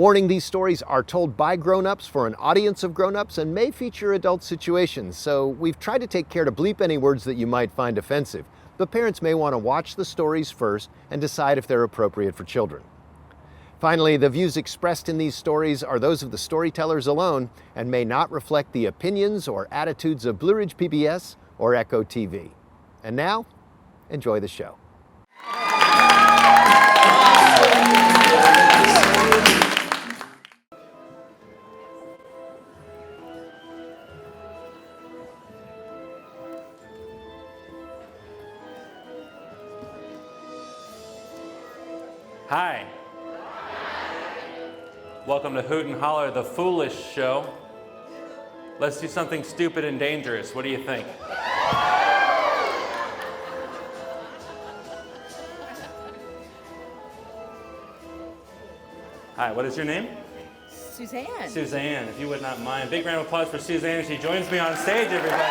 Warning, these stories are told by grown-ups for an audience of grown-ups and may feature adult situations, so we've tried to take care to bleep any words that you might find offensive. But parents may want to watch the stories first and decide if they're appropriate for children. Finally, the views expressed in these stories are those of the storytellers alone and may not reflect the opinions or attitudes of Blue Ridge PBS or Echo TV. And now, enjoy the show. Hi. Welcome to Hoot and Holler, the foolish show. Let's do something stupid and dangerous. What do you think? Hi, what is your name? Suzanne. Suzanne, if you would not mind. Big round of applause for Suzanne. She joins me on stage, everybody.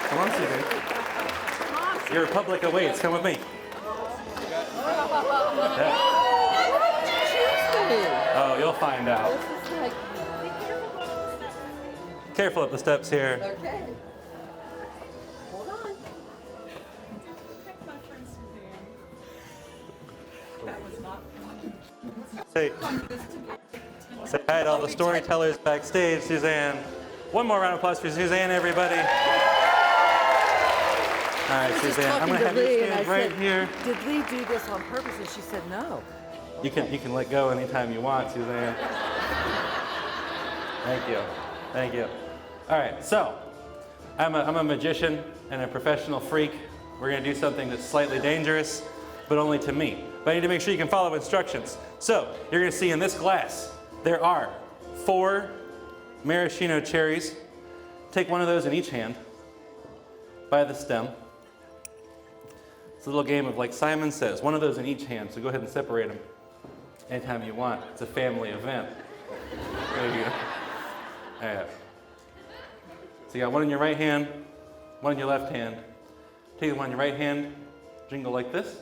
Come on, Suzanne. Your public awaits. Come with me. Yeah. Oh, you'll find out. Careful up the steps here. Okay. Hold on. Say hi to all the storytellers backstage, Suzanne. One more round of applause for Suzanne, everybody. All right, Suzanne, I'm going to have you stand right here. Did Lee do this on purpose? And she said no. You can let go anytime you want, Suzanne. Thank you. Thank you. All right, so I'm a magician and a professional freak. We're going to do something that's slightly dangerous, but only to me. But I need to make sure you can follow instructions. So you're going to see in this glass, there are 4 maraschino cherries. Take one of those in each hand by the stem. It's a little game of like Simon Says, one of those in each hand, so go ahead and separate them anytime you want. It's a family event. There you go. All right. So you got one in your right hand, one in your left hand. Take the one in your right hand, jingle like this.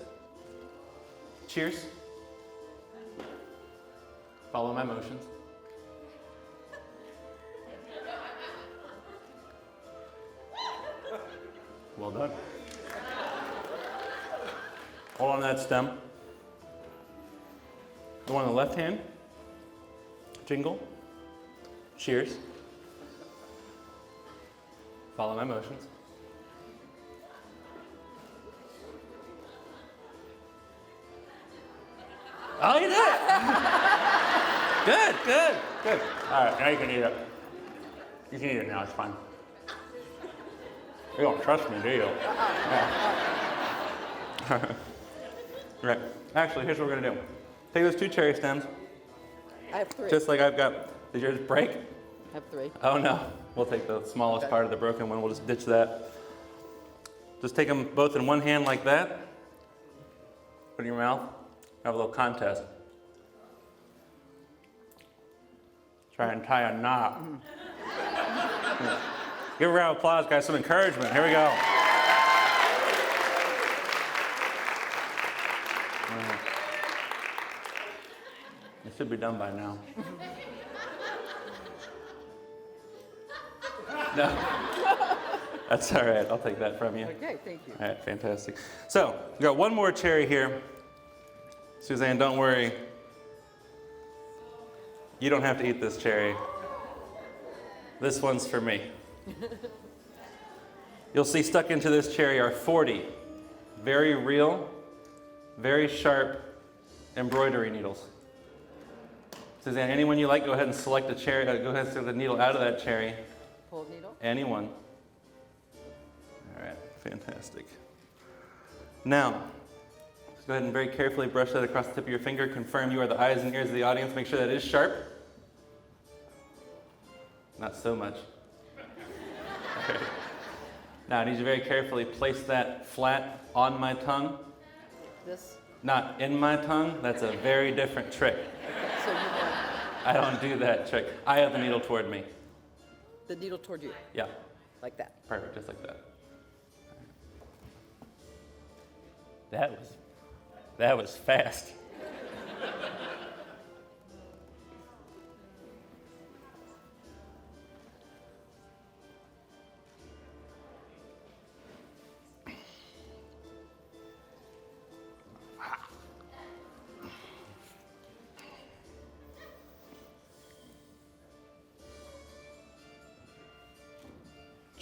Cheers. Follow my motions. Well done. Hold on to that stem. The one on the left hand, jingle, cheers. Follow my motions. Oh, you did it! Good, good, good. All right, now you can eat it. You can eat it now, it's fine. You don't trust me, do you? Yeah. Right. Actually, here's what we're gonna do. Take those 2 cherry stems. I have 3. Just like I've got. Did yours break? I have 3. Oh no. We'll take the smallest part of the broken one. We'll just ditch that. Just take them both in one hand like that. Put it in your mouth. Have a little contest. Try and tie a knot. Give a round of applause, guys. Some encouragement. Here we go. It should be done by now. No. That's all right. I'll take that from you. Okay, thank you. All right, fantastic. So, we got one more cherry here. Suzanne, don't worry. You don't have to eat this cherry. This one's for me. You'll see stuck into this cherry are 40 very real, very sharp embroidery needles. Suzanne, anyone you like, go ahead and select the cherry. Go ahead and select the needle out of that cherry. Pull needle. Anyone. All right, fantastic. Now, just go ahead and very carefully brush that across the tip of your finger. Confirm you are the eyes and ears of the audience. Make sure that is sharp. Not so much. Okay. Now, I need you to very carefully place that flat on my tongue. This. Not in my tongue. That's a very different trick. Okay, so you want I don't do that trick. I have the needle toward me. the needle toward you, Yeah, like that. perfect, just like that. That was fast.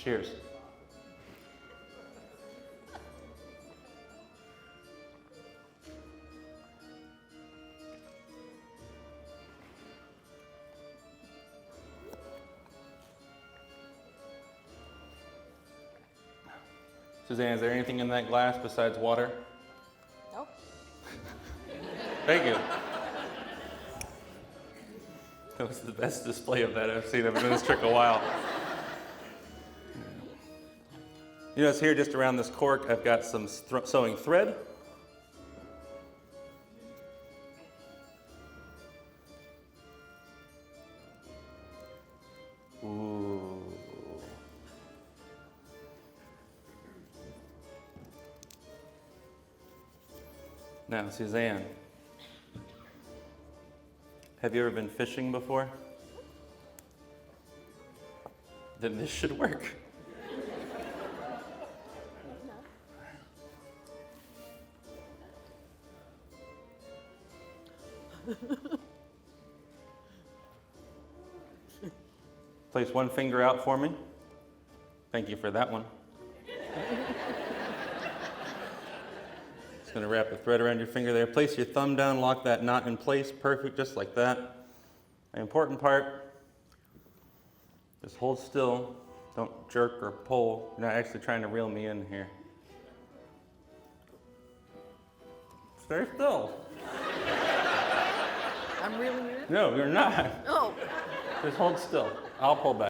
Cheers. Suzanne, is there anything in that glass besides water? Nope. Thank you. That was the best display of that I've seen. I've been in this trick a while. You notice here, just around this cork, I've got some sewing thread. Ooh. Now, Suzanne, have you ever been fishing before? Then this should work. Place one finger out for me. Thank you for that one. Just going to wrap the thread around your finger there. Place your thumb down, lock that knot in place. Perfect, just like that. The important part, just hold still. Don't jerk or pull. You're not actually trying to reel me in here. Stay still. I'm reeling you in? No, you're not. Oh. Just hold still. I'll pull back.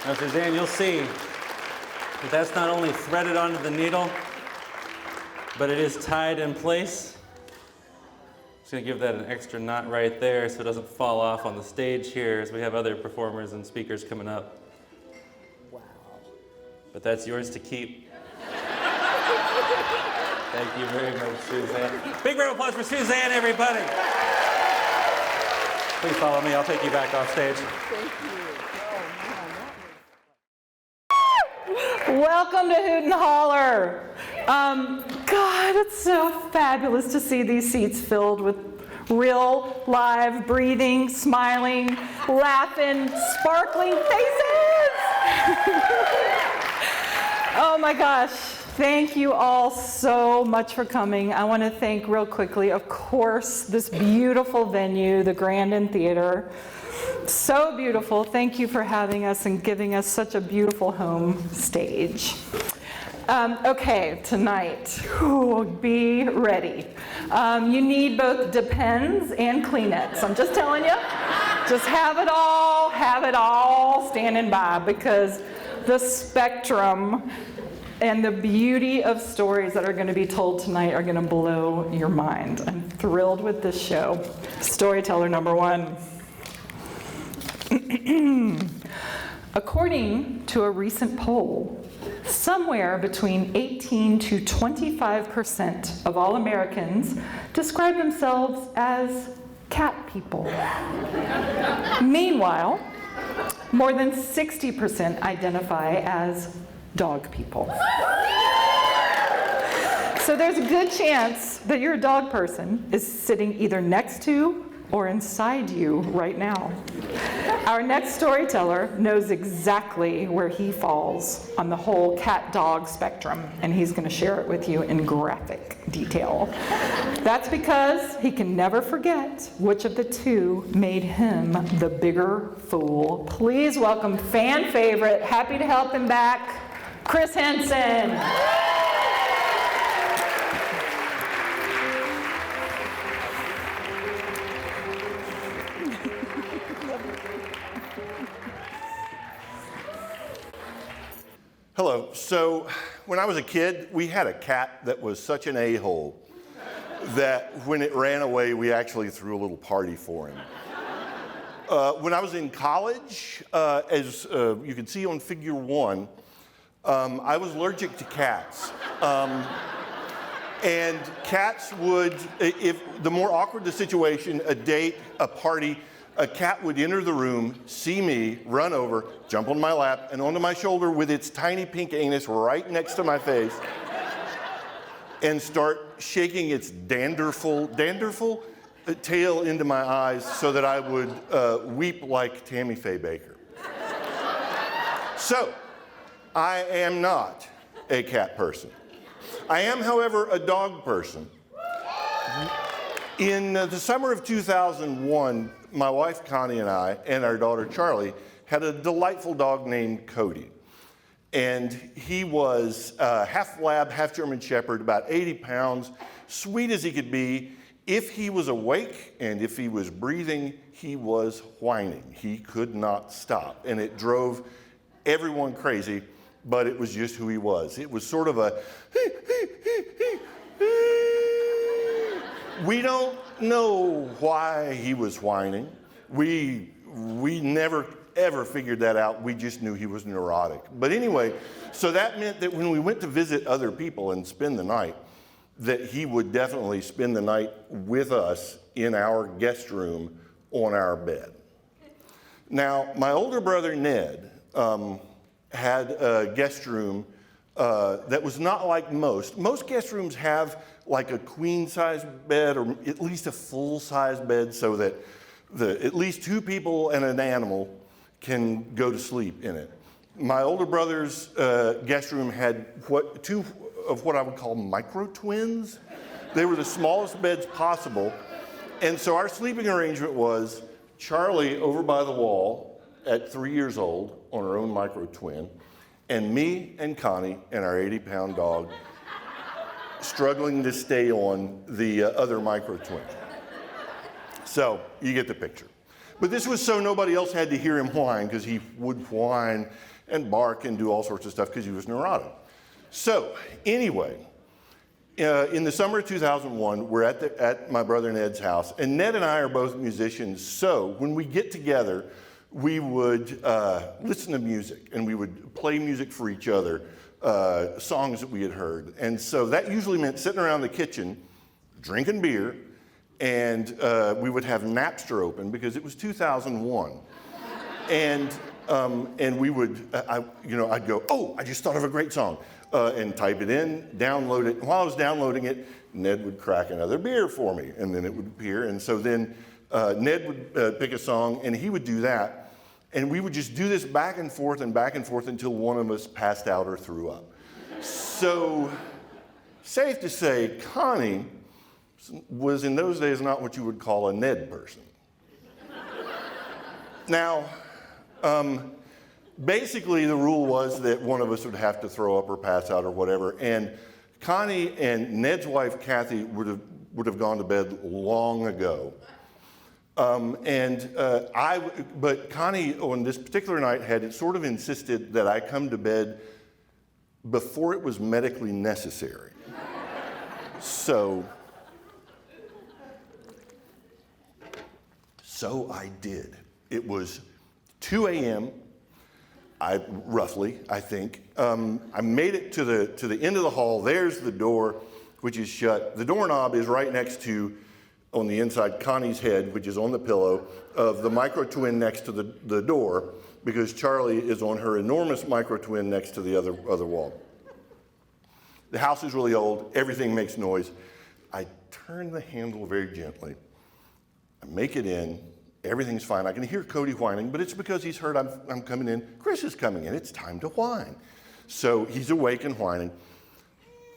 Now, Suzanne, you'll see that that's not only threaded onto the needle, but it is tied in place. Just going to give that an extra knot right there so it doesn't fall off on the stage here as we have other performers and speakers coming up. Wow. But that's yours to keep. Thank you very much, Suzanne. Big round of applause for Suzanne, everybody. Please follow me. I'll take you back off stage. Thank you. Welcome to Hoot and Holler. God, it's so fabulous to see these seats filled with real, live, breathing, smiling, laughing, sparkling faces. Oh my gosh. Thank you all so much for coming. I want to thank real quickly, of course, this beautiful venue, the Grandin Theater. So beautiful. Thank you for having us and giving us such a beautiful home stage. Okay, tonight, be ready. You need both Depends and Kleenex. I'm just telling you, just have it all standing by, because the spectrum and the beauty of stories that are going to be told tonight are going to blow your mind. I'm thrilled with this show. Storyteller number one. According to a recent poll, somewhere between 18 to 25% of all Americans describe themselves as cat people. Meanwhile, more than 60% identify as dog people. So there's a good chance that your dog person is sitting either next to or inside you right now. Our next storyteller knows exactly where he falls on the whole cat-dog spectrum, and he's going to share it with you in graphic detail. That's because he can never forget which of the two made him the bigger fool. Please welcome fan favorite, happy to help him back, Chris Henson. Hello. So when I was a kid, we had a cat that was such an a-hole that when it ran away, we actually threw a little party for him. When I was in college, as you can see on figure 1, I was allergic to cats. And cats would, if the more awkward the situation, a date, a party, a cat would enter the room, see me, run over, jump on my lap, and onto my shoulder with its tiny pink anus right next to my face, and start shaking its danderful tail into my eyes so that I would weep like Tammy Faye Baker. So, I am not a cat person. I am, however, a dog person. In the summer of 2001, my wife Connie and I and our daughter Charlie had a delightful dog named Cody. And he was half lab, half German Shepherd, about 80 pounds, sweet as he could be. If he was awake and if he was breathing, he was whining. He could not stop. And it drove everyone crazy, but it was just who he was. It was sort of a, we don't know why he was whining. We never ever figured that out. We just knew he was neurotic. But anyway, so that meant that when we went to visit other people and spend the night, that he would definitely spend the night with us in our guest room on our bed. Now, my older brother Ned had a guest room that was not like most. Most guest rooms have like a queen-size bed or at least a full-size bed so that at least 2 people and an animal can go to sleep in it. My older brother's guest room had 2 of what I would call micro-twins. They were the smallest beds possible. And so our sleeping arrangement was Charlie over by the wall at 3 years old on her own micro-twin, and me and Connie and our 80-pound dog struggling to stay on the other micro-twin. So you get the picture. But this was so nobody else had to hear him whine, because he would whine and bark and do all sorts of stuff because he was neurotic. So anyway, in the summer of 2001, we're at my brother Ned's house, and Ned and I are both musicians, so when we get together, we would listen to music, and we would play music for each other, songs that we had heard. And so that usually meant sitting around the kitchen, drinking beer, and we would have Napster open because it was 2001. And we would, I'd go, oh, I just thought of a great song, and type it in, download it. And while I was downloading it, Ned would crack another beer for me, and then it would appear. And so then Ned would pick a song, and he would do that. And we would just do this back and forth until one of us passed out or threw up. So, safe to say, Connie was in those days not what you would call a Ned person. Now, basically the rule was that one of us would have to throw up or pass out or whatever, and Connie and Ned's wife Kathy would have gone to bed long ago. But Connie on this particular night had sort of insisted that I come to bed before it was medically necessary. So I did. It was 2 a.m. Roughly, I think. I made it to the end of the hall. There's the door, which is shut. The doorknob is right next to, on the inside, Connie's head, which is on the pillow, of the micro-twin next to the door, because Charlie is on her enormous micro-twin next to the other wall. The house is really old. Everything makes noise. I turn the handle very gently. I make it in, Everything's fine. I can hear Cody whining, but it's because he's heard I'm coming in. Chris is coming in. It's time to whine. So he's awake and whining.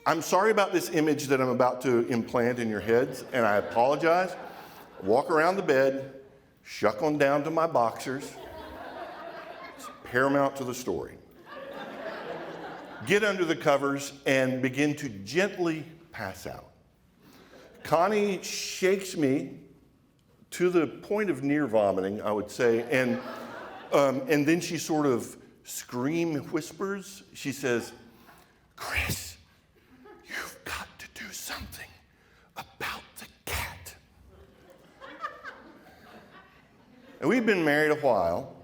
I'm sorry about this image that I'm about to implant in your heads, and I apologize. Walk around the bed, shuck on down to my boxers. It's paramount to the story. Get under the covers and begin to gently pass out. Connie shakes me to the point of near vomiting, I would say, and then she sort of scream whispers. She says, Chris, you've got to do something about the cat. And we've been married a while,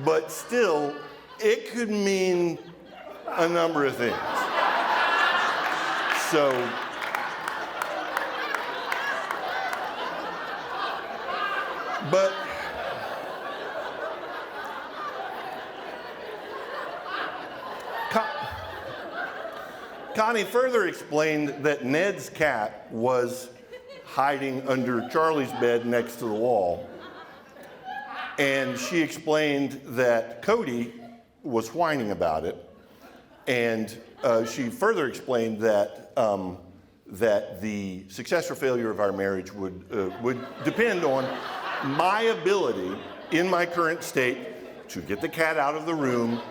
but still, it could mean a number of things. So, but Connie further explained that Ned's cat was hiding under Charlie's bed next to the wall. And she explained that Cody was whining about it. And she further explained that that the success or failure of our marriage would depend on my ability in my current state to get the cat out of the room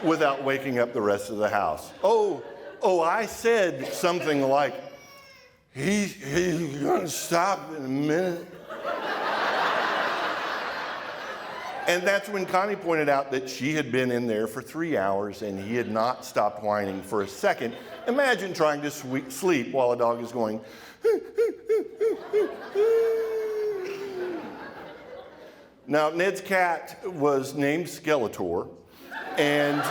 without waking up the rest of the house. Oh, I said something like, he's gonna stop in a minute. And that's when Connie pointed out that she had been in there for 3 hours and he had not stopped whining for a second. Imagine trying to sleep while a dog is going. Now, Ned's cat was named Skeletor and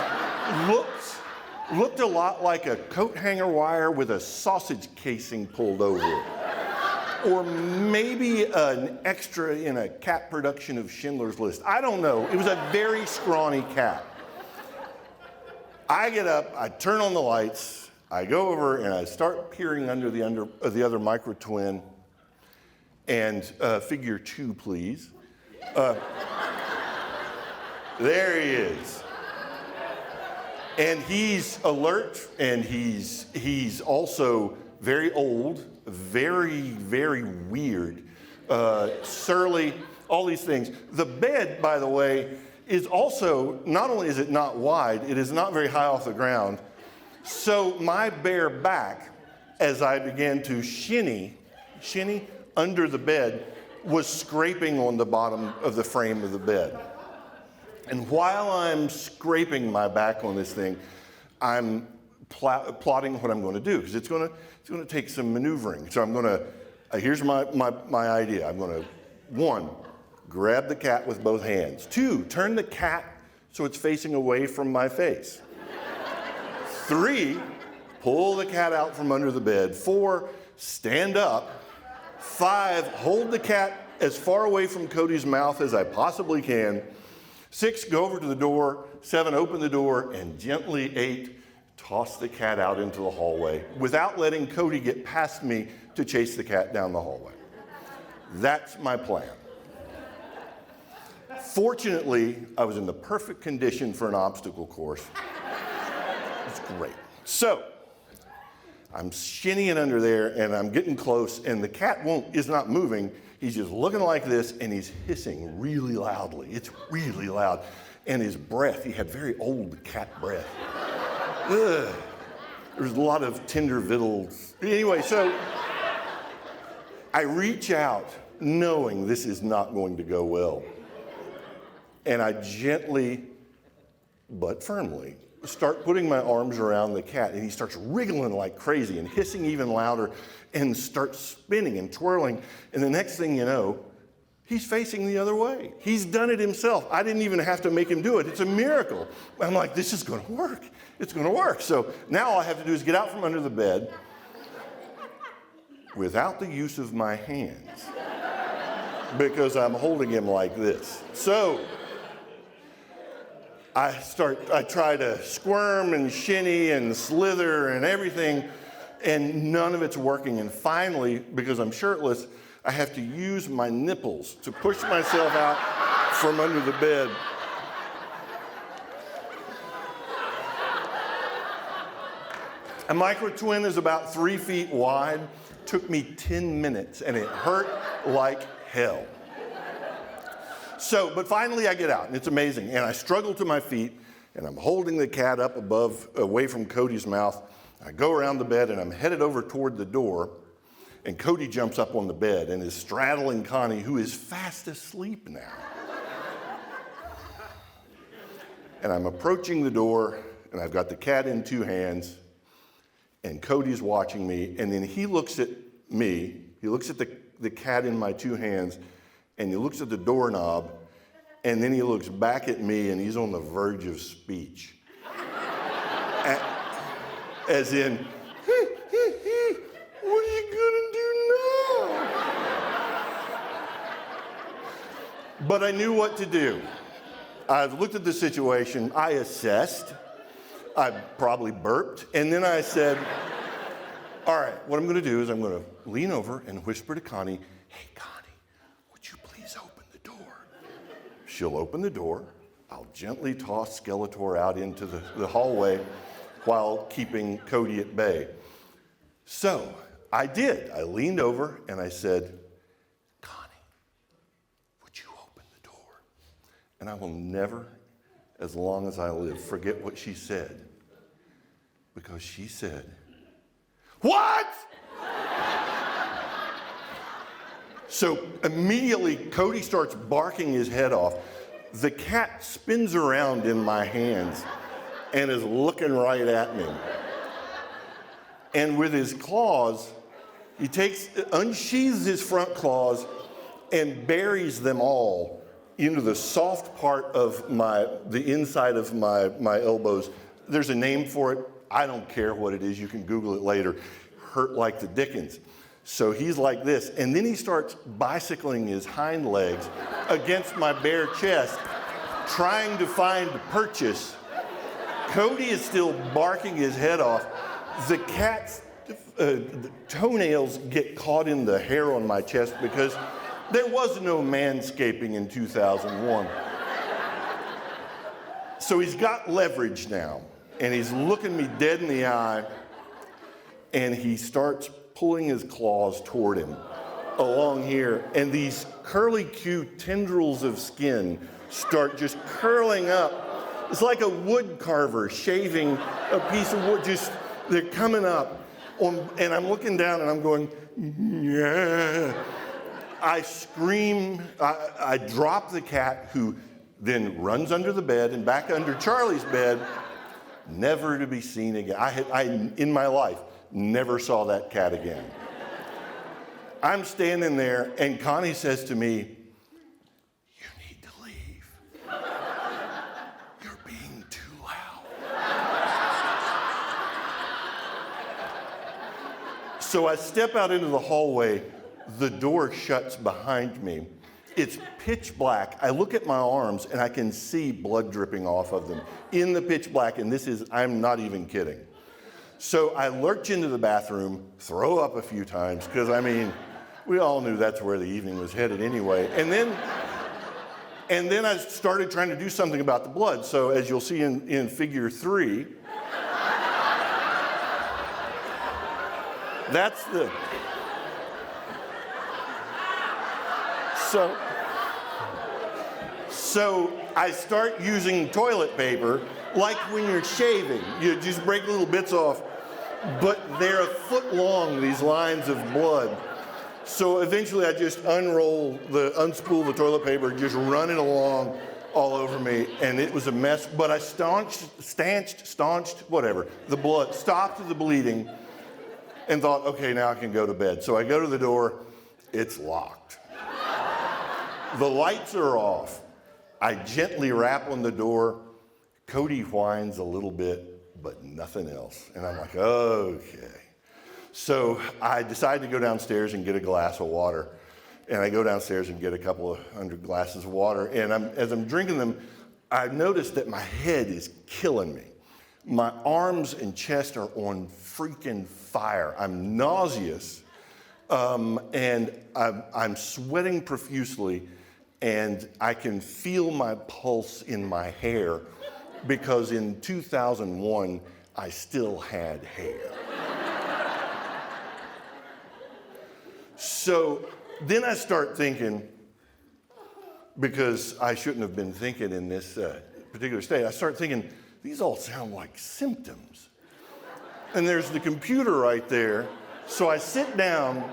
looked a lot like a coat hanger wire with a sausage casing pulled over it. Or maybe an extra in a cat production of Schindler's List. I don't know. It was a very scrawny cat. I get up, I turn on the lights, I go over and I start peering under the other micro twin. And figure 2, please. There he is. And he's alert, and he's also very old, very, very weird, surly, all these things. The bed, by the way, is also, not only is it not wide, it is not very high off the ground. So my bare back, as I began to shinny under the bed, was scraping on the bottom of the frame of the bed. And while I'm scraping my back on this thing, I'm plotting what I'm going to do, because it's going to take some maneuvering. So I'm going to, here's my idea. I'm going to, 1, grab the cat with both hands. 2, turn the cat so it's facing away from my face. 3, pull the cat out from under the bed. 4, stand up. 5, hold the cat as far away from Cody's mouth as I possibly can. 6, go over to the door. 7, open the door. And gently, 8, toss the cat out into the hallway without letting Cody get past me to chase the cat down the hallway. That's my plan. Fortunately, I was in the perfect condition for an obstacle course. It's great. So, I'm shinnying under there, and I'm getting close, and the cat is not moving. He's just looking like this, and he's hissing really loudly. It's really loud. And his breath, he had very old cat breath. Ugh. There's a lot of tender victuals. Anyway, so I reach out, knowing this is not going to go well. And I gently, but firmly, start putting my arms around the cat, and he starts wriggling like crazy and hissing even louder and starts spinning and twirling. And the next thing you know, he's facing the other way. He's done it himself. I didn't even have to make him do it. It's a miracle. I'm like, this is going to work. It's going to work. So now all I have to do is get out from under the bed without the use of my hands, because I'm holding him like this. So I try to squirm and shinny and slither and everything, and none of it's working. And finally, because I'm shirtless, I have to use my nipples to push myself out from under the bed. A micro twin is about 3 feet wide. Took me 10 minutes and it hurt like hell. But finally I get out and it's amazing. And I struggle to my feet and I'm holding the cat up away from Cody's mouth. I go around the bed and I'm headed over toward the door. And Cody jumps up on the bed and is straddling Connie, who is fast asleep now. And I'm approaching the door, and I've got the cat in 2 hands, and Cody's watching me, and then he looks at me, he looks at the cat in my 2 hands, and he looks at the doorknob, and then he looks back at me, and he's on the verge of speech. As in, what are you gonna do now? But I knew what to do. I've looked at the situation, I assessed, I probably burped, and then I said, all right, what I'm gonna do is I'm gonna lean over and whisper to Connie, hey Connie, would you please open the door? She'll open the door, I'll gently toss Skeletor out into the hallway while keeping Cody at bay. So I did. I leaned over and I said, Connie, would you open the door? And I will never, as long as I live, forget what she said. Because she said, what? So immediately Cody starts barking his head off. The cat spins around in my hands and is looking right at me. And with his claws, he unsheathes his front claws and buries them all into the soft part of the inside of my elbows. There's a name for it. I don't care what it is. You can Google it later. Hurt like the dickens. So he's like this, and then he starts bicycling his hind legs against my bare chest, trying to find purchase. Cody is still barking his head off. The cat's toenails get caught in the hair on my chest because there was no manscaping in 2001. So he's got leverage now, and he's looking me dead in the eye, and he starts pulling his claws toward him along here, and these curly-Q tendrils of skin start just curling up. It's like a wood carver shaving a piece of wood, they're coming up, and I'm looking down and I'm going, yeah. I scream, I drop the cat, who then runs under the bed and back under Charlie's bed, never to be seen again. I in my life, never saw that cat again. I'm standing there and Connie says to me, you need to leave. You're being too loud. So I step out into the hallway, the door shuts behind me. It's pitch black. I look at my arms and I can see blood dripping off of them in the pitch black, and I'm not even kidding. So I lurch into the bathroom, throw up a few times, because we all knew that's where the evening was headed anyway. And then I started trying to do something about the blood. So as you'll see in figure 3, that's the... So I start using toilet paper like when you're shaving. You just break little bits off, but they're a foot long, these lines of blood. So eventually I just unspool the toilet paper, just run it along all over me, and it was a mess, but I staunched, whatever, the blood, stopped the bleeding, and thought, okay, now I can go to bed. So I go to the door, it's locked. The lights are off. I gently rap on the door. Cody whines a little bit, but nothing else. And I'm like, okay. So I decide to go downstairs and get a glass of water. And I go downstairs and get a couple of 100 glasses of water. And as I'm drinking them, I noticed that my head is killing me. My arms and chest are on freaking fire. I'm nauseous. And I'm sweating profusely, and I can feel my pulse in my hair because in 2001, I still had hair. So then I start thinking, because I shouldn't have been thinking in this particular state, I start thinking, these all sound like symptoms. And there's the computer right there. So I sit down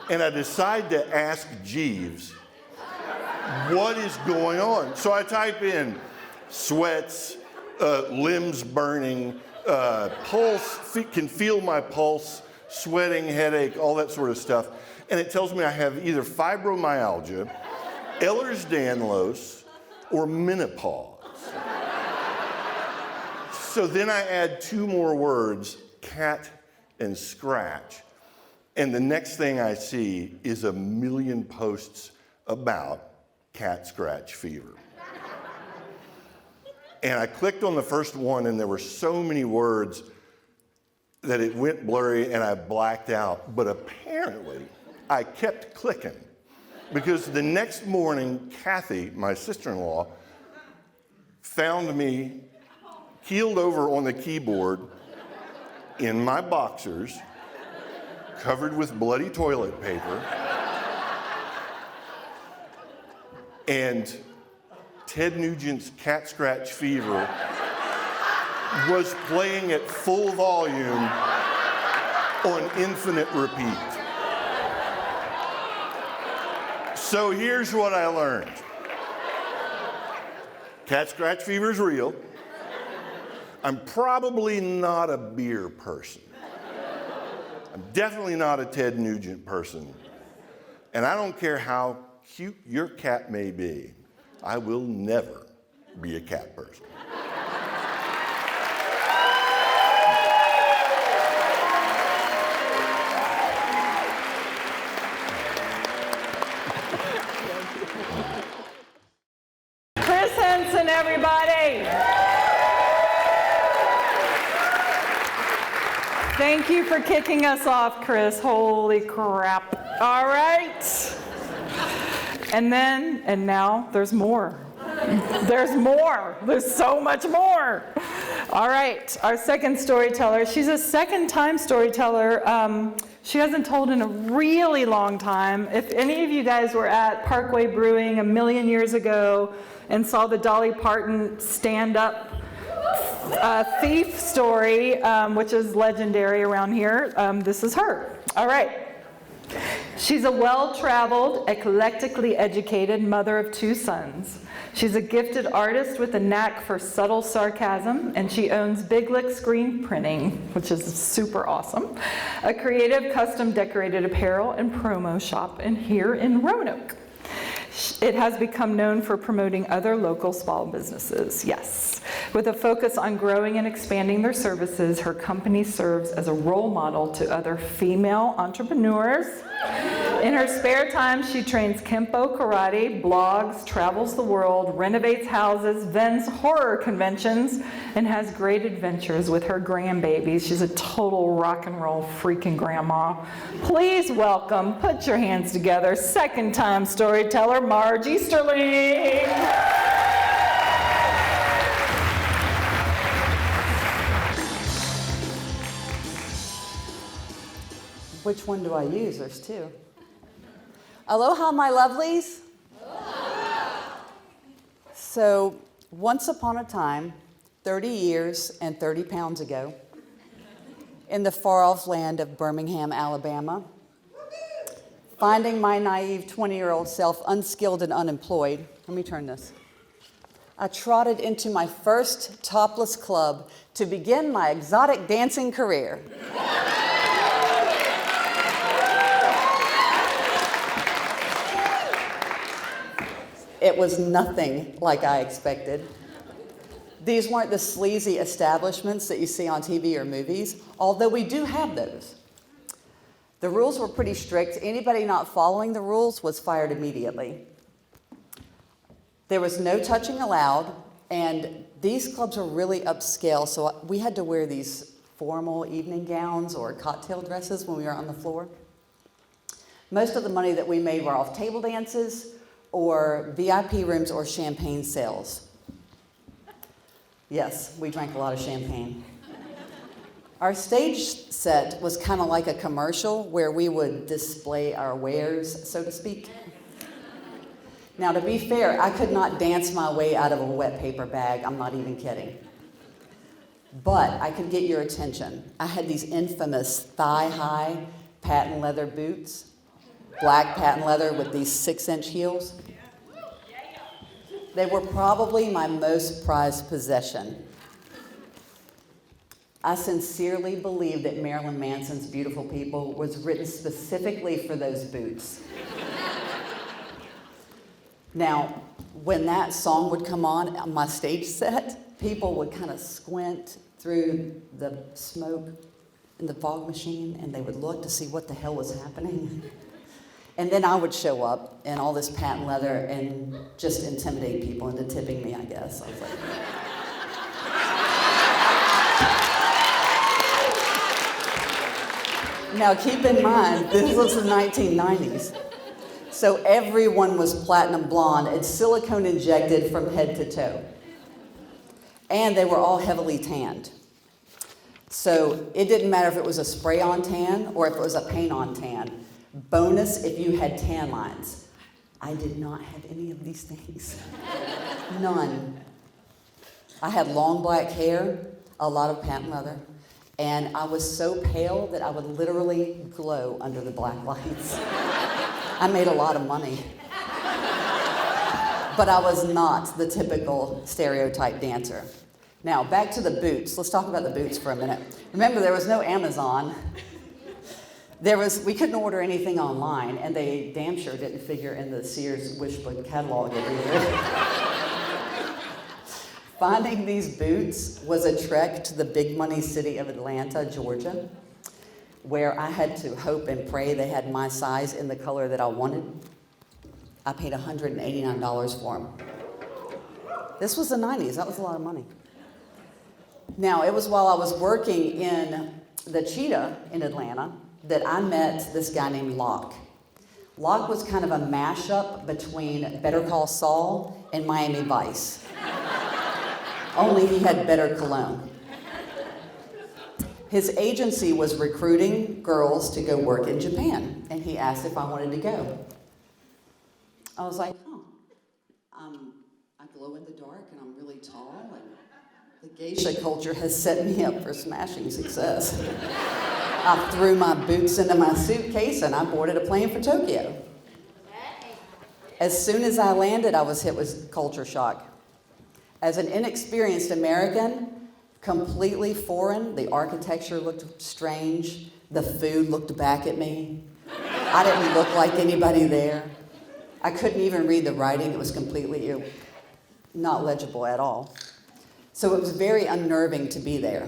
and I decide to ask Jeeves, what is going on? So I type in sweats, limbs burning, pulse, can feel my pulse, sweating, headache, all that sort of stuff. And it tells me I have either fibromyalgia, Ehlers-Danlos, or menopause. So then I add two more words, cat and scratch. And the next thing I see is 1 million posts about cat scratch fever. And I clicked on the first one, and there were so many words that it went blurry and I blacked out. But apparently, I kept clicking because the next morning, Kathy, my sister-in-law, found me keeled over on the keyboard in my boxers, covered with bloody toilet paper, and Ted Nugent's Cat Scratch Fever was playing at full volume on infinite repeat. So here's what I learned. Cat scratch fever is real. I'm probably not a beer person. I'm definitely not a Ted Nugent person. And I don't care how cute your cat may be, I will never be a cat person. Chris Henson, everybody. Thank you for kicking us off, Chris. Holy crap. All right. And now there's more. There's more. There's so much more. All right. Our second storyteller. She's a second-time storyteller. She hasn't told in a really long time. If any of you guys were at Parkway Brewing 1,000,000 years ago and saw the Dolly Parton stand-up thief story, which is legendary around here, this is her. All right. She's a well-traveled, eclectically educated mother of 2 sons. She's a gifted artist with a knack for subtle sarcasm, and she owns Big Lick Screen Printing, which is super awesome, a creative, custom-decorated apparel and promo shop here in Roanoke. It has become known for promoting other local small businesses, yes. With a focus on growing and expanding their services, her company serves as a role model to other female entrepreneurs. In her spare time, she trains Kempo karate, blogs, travels the world, renovates houses, vends horror conventions, and has great adventures with her grandbabies. She's a total rock and roll freaking grandma. Please welcome, put your hands together, second-time storyteller, Marge Easterling. Which one do I use? There's 2. Aloha, my lovelies. Aloha. So, once upon a time, 30 years and 30 pounds ago, in the far-off land of Birmingham, Alabama, finding my naive 20-year-old self unskilled and unemployed, let me turn this. I trotted into my first topless club to begin my exotic dancing career. It was nothing like I expected. These weren't the sleazy establishments that you see on TV or movies, although we do have those. The rules were pretty strict. Anybody not following the rules was fired immediately. There was no touching allowed, and these clubs were really upscale, so we had to wear these formal evening gowns or cocktail dresses when we were on the floor. Most of the money that we made were off table dances or VIP rooms or champagne sales. Yes, we drank a lot of champagne. Our stage set was kind of like a commercial where we would display our wares, so to speak. Now, to be fair, I could not dance my way out of a wet paper bag. I'm not even kidding. But I could get your attention. I had these infamous thigh-high patent leather boots, black patent leather with these 6-inch heels. They were probably my most prized possession. I sincerely believe that Marilyn Manson's Beautiful People was written specifically for those boots. Now, when that song would come on my stage set, people would kind of squint through the smoke in the fog machine, and they would look to see what the hell was happening. And then I would show up in all this patent leather and just intimidate people into tipping me, I guess. I was like... Now, keep in mind, this was the 1990s. So everyone was platinum blonde and silicone injected from head to toe. And they were all heavily tanned. So it didn't matter if it was a spray-on tan or if it was a paint-on tan. Bonus if you had tan lines. I did not have any of these things. None. I had long black hair, a lot of patent leather, and I was so pale that I would literally glow under the black lights. I made a lot of money. But I was not the typical stereotype dancer. Now, back to the boots. Let's talk about the boots for a minute. Remember, there was no Amazon. We couldn't order anything online, and they damn sure didn't figure in the Sears Wishbook catalog every year. Finding these boots was a trek to the big money city of Atlanta, Georgia, where I had to hope and pray they had my size in the color that I wanted. I paid $189 for them. This was the 90s. That was a lot of money. Now, it was while I was working in the Cheetah in Atlanta that I met this guy named Locke. Locke was kind of a mashup between Better Call Saul and Miami Vice. Only he had better cologne. His agency was recruiting girls to go work in Japan, and he asked if I wanted to go. I was like, I glow in the dark, and I'm really tall, and the geisha culture has set me up for smashing success. I threw my boots into my suitcase, and I boarded a plane for Tokyo. As soon as I landed, I was hit with culture shock. As an inexperienced American, completely foreign, the architecture looked strange, the food looked back at me. I didn't look like anybody there. I couldn't even read the writing. It was completely not legible at all. So it was very unnerving to be there.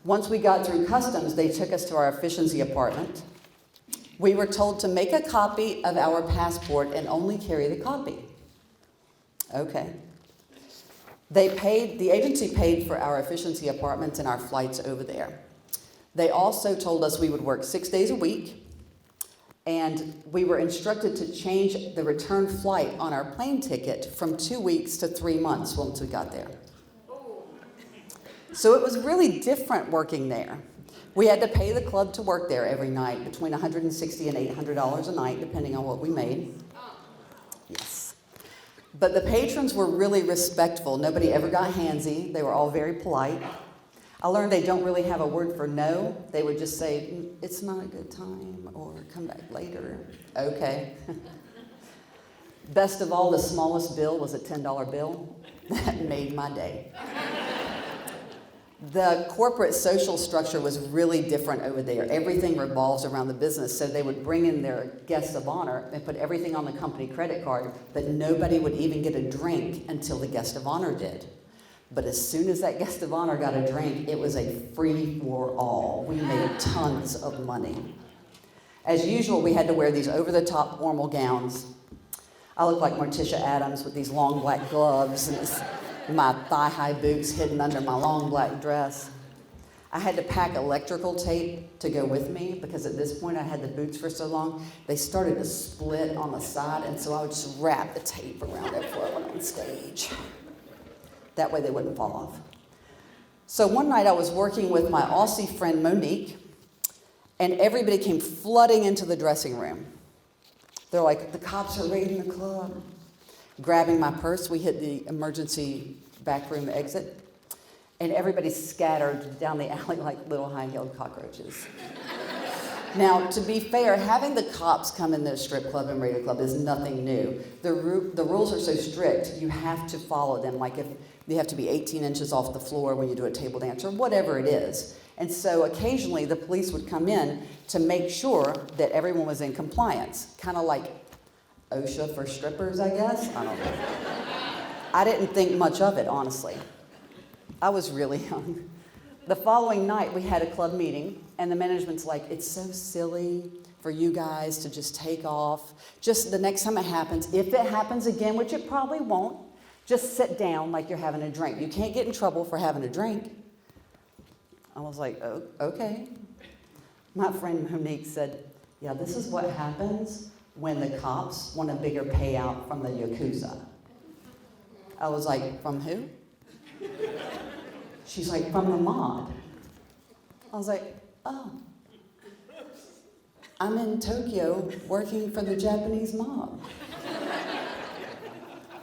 Once we got through customs, they took us to our efficiency apartment. We were told to make a copy of our passport and only carry the copy. Okay. The agency paid for our efficiency apartments and our flights over there. They also told us we would work 6 days a week, and we were instructed to change the return flight on our plane ticket from 2 weeks to 3 months once we got there. So it was really different working there. We had to pay the club to work there every night, between $160 and $800 a night, depending on what we made. Yes. But the patrons were really respectful. Nobody ever got handsy. They were all very polite. I learned they don't really have a word for no. They would just say, it's not a good time, or come back later. Okay. Best of all, the smallest bill was a $10 bill. That made my day. The corporate social structure was really different over there. Everything revolves around the business. So they would bring in their guests of honor and put everything on the company credit card, but nobody would even get a drink until the guest of honor did. But as soon as that guest of honor got a drink, it was a free-for-all. We made tons of money. As usual, we had to wear these over-the-top formal gowns. I looked like Morticia Adams with these long black gloves and my thigh-high boots hidden under my long black dress. I had to pack electrical tape to go with me because at this point I had the boots for so long, they started to split on the side, and so I would just wrap the tape around it before I went on stage. That way they wouldn't fall off. So one night I was working with my Aussie friend Monique, and everybody came flooding into the dressing room. They're like, the cops are raiding the club. Grabbing my purse, we hit the emergency back room exit, and everybody scattered down the alley like little high-heeled cockroaches. Now, to be fair, having the cops come in the strip club and raid a club is nothing new. The rules are so strict, you have to follow them. Like if you have to be 18 inches off the floor when you do a table dance or whatever it is. And so occasionally the police would come in to make sure that everyone was in compliance. Kind of like OSHA for strippers, I guess. I don't know. I didn't think much of it, honestly. I was really young. The following night, we had a club meeting, and the management's like, it's so silly for you guys to just take off. Just the next time it happens, if it happens again, which it probably won't, just sit down like you're having a drink. You can't get in trouble for having a drink. I was like, oh, okay. My friend Monique said, yeah, this is what happens when the cops want a bigger payout from the Yakuza. I was like, from who? She's like, from the mob. I was like, oh. I'm in Tokyo working for the Japanese mob.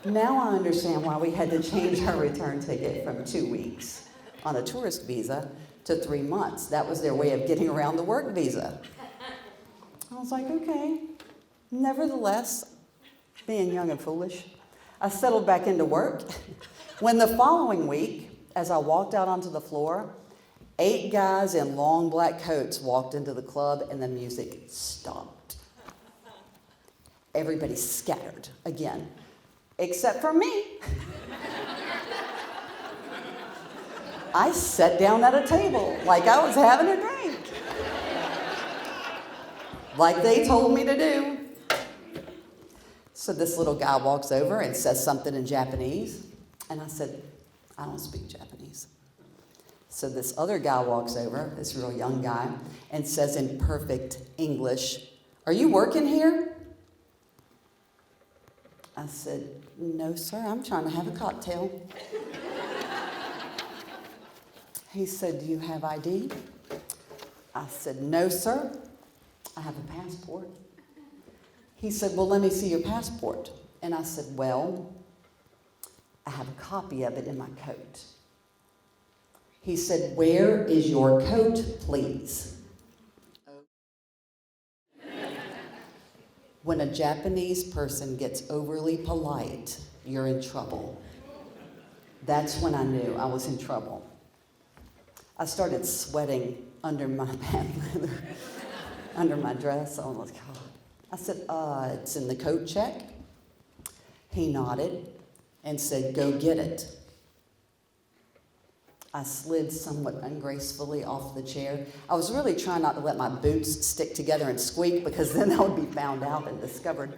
Now I understand why we had to change our return ticket from 2 weeks on a tourist visa to 3 months. That was their way of getting around the work visa. I was like, okay. Nevertheless, being young and foolish, I settled back into work. When the following week, as I walked out onto the floor, 8 guys in long black coats walked into the club and the music stopped. Everybody scattered again, except for me. I sat down at a table like I was having a drink, like they told me to do. So this little guy walks over and says something in Japanese, and I said, I don't speak Japanese. So this other guy walks over, this real young guy, and says in perfect English, are you working here? I said, no, sir, I'm trying to have a cocktail. He said, do you have ID? I said, no, sir, I have a passport. He said, well, let me see your passport. And I said, well, I have a copy of it in my coat. He said, where is your coat, please? When a Japanese person gets overly polite, you're in trouble. That's when I knew I was in trouble. I started sweating under my pant leather, under my dress. Oh my God. I said, it's in the coat check. He nodded and said, go get it. I slid somewhat ungracefully off the chair. I was really trying not to let my boots stick together and squeak because then I would be found out and discovered.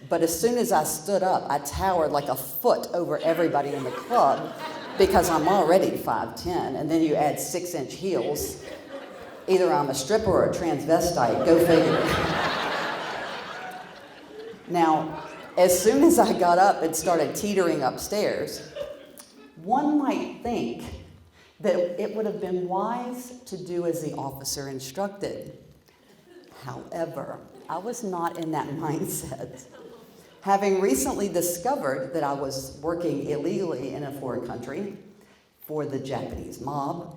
But as soon as I stood up, I towered like a foot over everybody in the club because I'm already 5'10", and then you add 6-inch heels. Either I'm a stripper or a transvestite, go figure. Now, as soon as I got up and started teetering upstairs, one might think that it would have been wise to do as the officer instructed. However, I was not in that mindset. Having recently discovered that I was working illegally in a foreign country for the Japanese mob,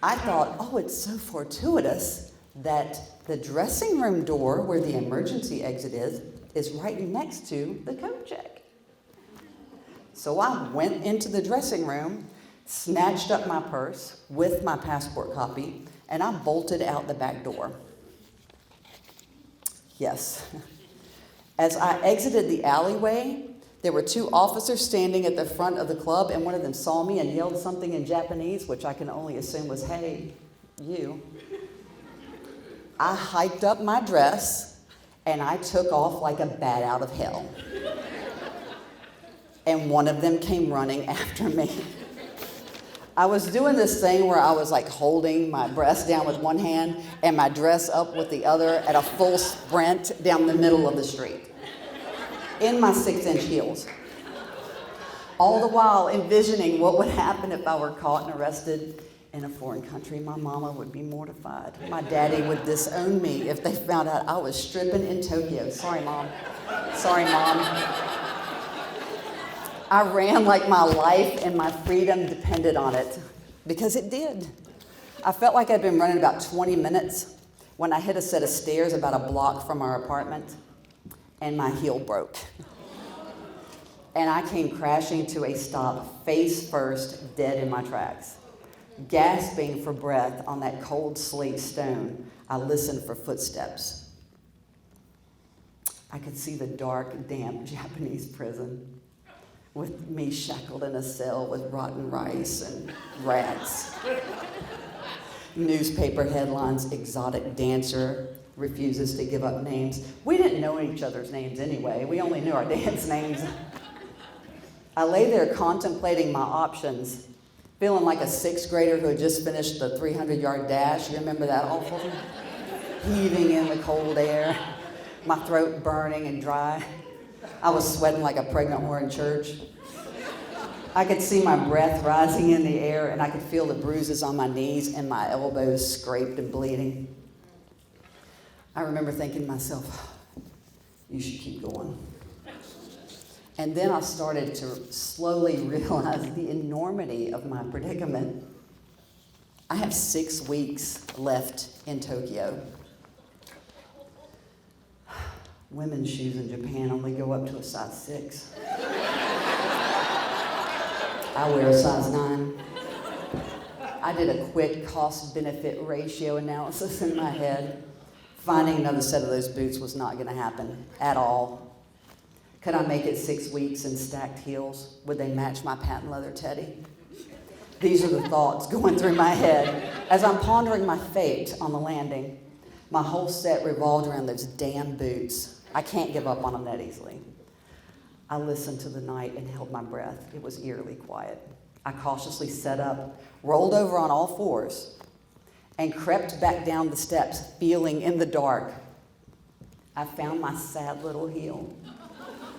I thought, oh, it's so fortuitous that the dressing room door where the emergency exit is right next to the coat check. So I went into the dressing room, snatched up my purse with my passport copy, and I bolted out the back door. Yes. As I exited the alleyway, there were 2 officers standing at the front of the club, and one of them saw me and yelled something in Japanese, which I can only assume was, hey, you. I hiked up my dress, and I took off like a bat out of hell. And one of them came running after me. I was doing this thing where I was like holding my breast down with one hand and my dress up with the other at a full sprint down the middle of the street in my 6-inch heels. All the while envisioning what would happen if I were caught and arrested in a foreign country. My mama would be mortified. My daddy would disown me if they found out I was stripping in Tokyo. Sorry, Mom. Sorry, Mom. I ran like my life and my freedom depended on it, because it did. I felt like I'd been running about 20 minutes when I hit a set of stairs about a block from our apartment, and my heel broke. And I came crashing to a stop, face first, dead in my tracks. Gasping for breath on that cold slate stone, I listened for footsteps. I could see the dark, damp Japanese prison with me shackled in a cell with rotten rice and rats. Newspaper headlines, exotic dancer refuses to give up names. We didn't know each other's names anyway. We only knew our dance names. I lay there contemplating my options, feeling like a 6th grader who had just finished the 300-yard dash. You remember that awful thing? Heaving in the cold air, my throat burning and dry. I was sweating like a pregnant whore in church. I could see my breath rising in the air, and I could feel the bruises on my knees and my elbows scraped and bleeding. I remember thinking to myself, you should keep going. And then I started to slowly realize the enormity of my predicament. I have 6 weeks left in Tokyo. Women's shoes in Japan only go up to a size 6. I wear a size 9. I did a quick cost-benefit ratio analysis in my head. Finding another set of those boots was not going to happen at all. Could I make it 6 weeks in stacked heels? Would they match my patent leather teddy? These are the thoughts going through my head as I'm pondering my fate on the landing. My whole set revolved around those damn boots. I can't give up on them that easily. I listened to the night and held my breath. It was eerily quiet. I cautiously sat up, rolled over on all fours, and crept back down the steps, feeling in the dark. I found my sad little heel.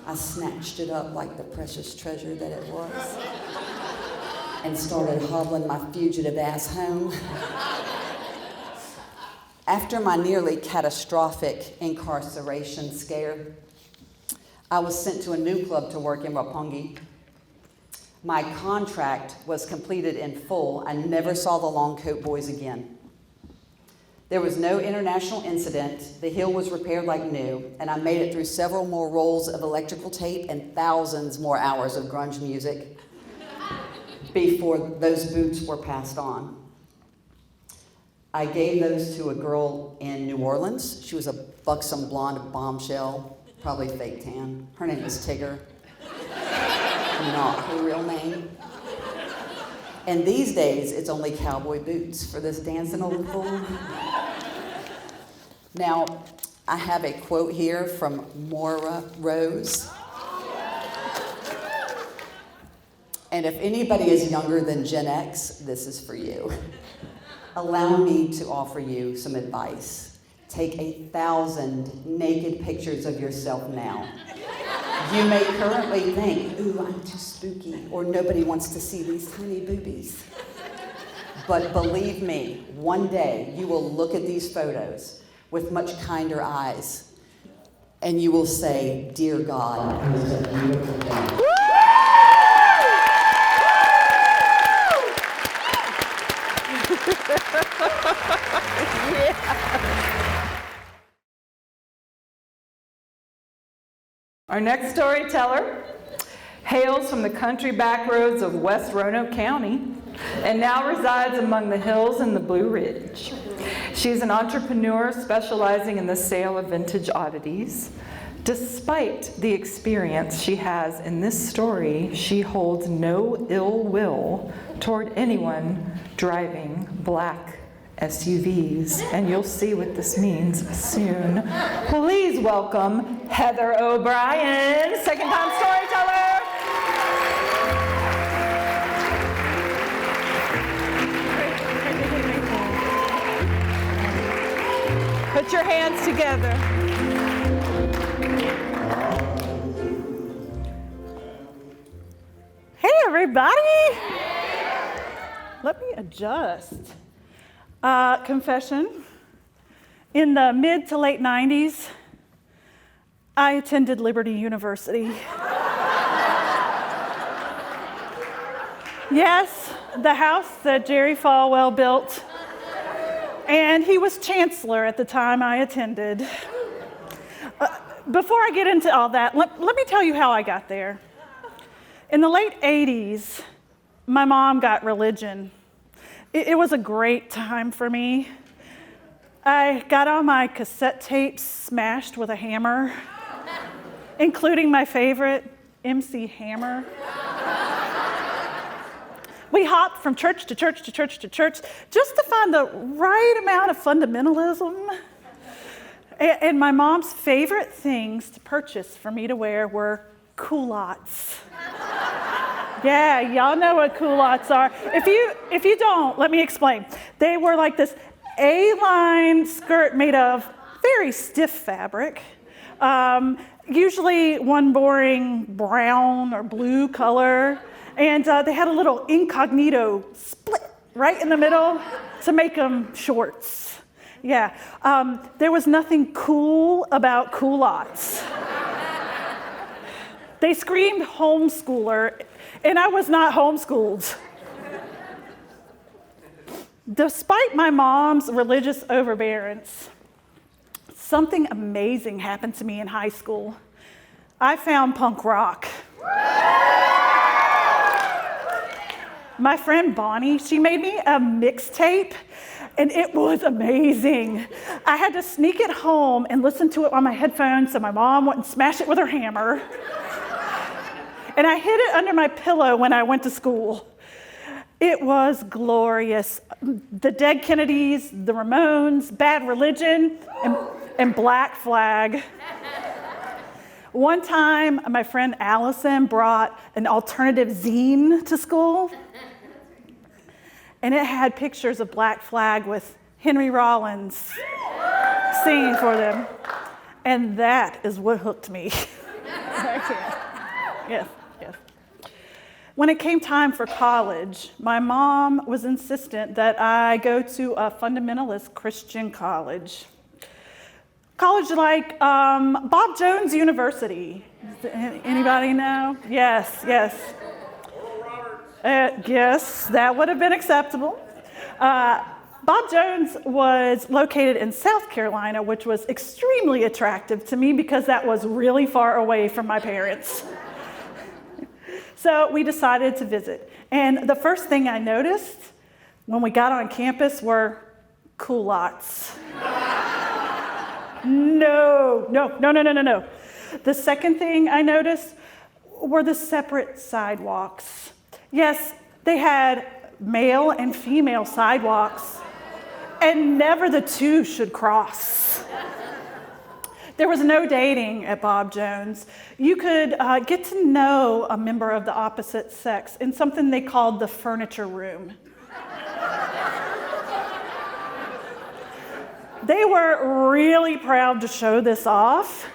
I snatched it up like the precious treasure that it was and started hobbling my fugitive ass home. After my nearly catastrophic incarceration scare, I was sent to a new club to work in Roppongi. My contract was completed in full. I never saw the Long Coat Boys again. There was no international incident. The heel was repaired like new, and I made it through several more rolls of electrical tape and thousands more hours of grunge music before those boots were passed on. I gave those to a girl in New Orleans. She was a buxom blonde bombshell, probably fake tan. Her name was Tigger, not her real name. And these days, it's only cowboy boots for this dancing old fool. Now, I have a quote here from Moira Rose. And if anybody is younger than Gen X, this is for you. Allow me to offer you some advice. Take 1,000 naked pictures of yourself now. You may currently think, ooh, I'm too spooky, or nobody wants to see these tiny boobies. But believe me, one day you will look at these photos with much kinder eyes, and you will say, dear God, it was a beautiful day. Our next storyteller hails from the country backroads of West Roanoke County and now resides among the hills in the Blue Ridge. She's an entrepreneur specializing in the sale of vintage oddities. Despite the experience she has in this story, she holds no ill will toward anyone driving black SUVs, and you'll see what this means soon. Please welcome Heather O'Brien, second-time storyteller. Put your hands together. Hey, everybody. Let me adjust. Confession. In the mid to late 90s, I attended Liberty University. Yes, the house that Jerry Falwell built. And he was chancellor at the time I attended. Before I get into all that, let me tell you how I got there. In the late 80s, my mom got religion. It was a great time for me. I got all my cassette tapes smashed with a hammer, including my favorite, MC Hammer. We hopped from church to church to church to church just to find the right amount of fundamentalism. And my mom's favorite things to purchase for me to wear were culottes. Yeah, y'all know what culottes are. If you don't, let me explain. They were like this A-line skirt made of very stiff fabric, usually one boring brown or blue color. And they had a little incognito split right in the middle to make them shorts. Yeah, there was nothing cool about culottes. They screamed homeschooler, and I was not homeschooled. Despite my mom's religious overbearance, something amazing happened to me in high school. I found punk rock. My friend Bonnie, she made me a mixtape, and it was amazing. I had to sneak it home and listen to it on my headphones so my mom wouldn't smash it with her hammer. And I hid it under my pillow when I went to school. It was glorious. The Dead Kennedys, the Ramones, Bad Religion, and Black Flag. One time, my friend Allison brought an alternative zine to school, and it had pictures of Black Flag with Henry Rollins singing for them. And that is what hooked me. Yes. When it came time for college, my mom was insistent that I go to a fundamentalist Christian college. College like Bob Jones University. Anybody know? Yes. Yes, that would have been acceptable. Bob Jones was located in South Carolina, which was extremely attractive to me because that was really far away from my parents. So we decided to visit. And the first thing I noticed when we got on campus were culottes. No. The second thing I noticed were the separate sidewalks. Yes, they had male and female sidewalks, and never the two should cross. There was no dating at Bob Jones. You could get to know a member of the opposite sex in something they called the furniture room. They were really proud to show this off.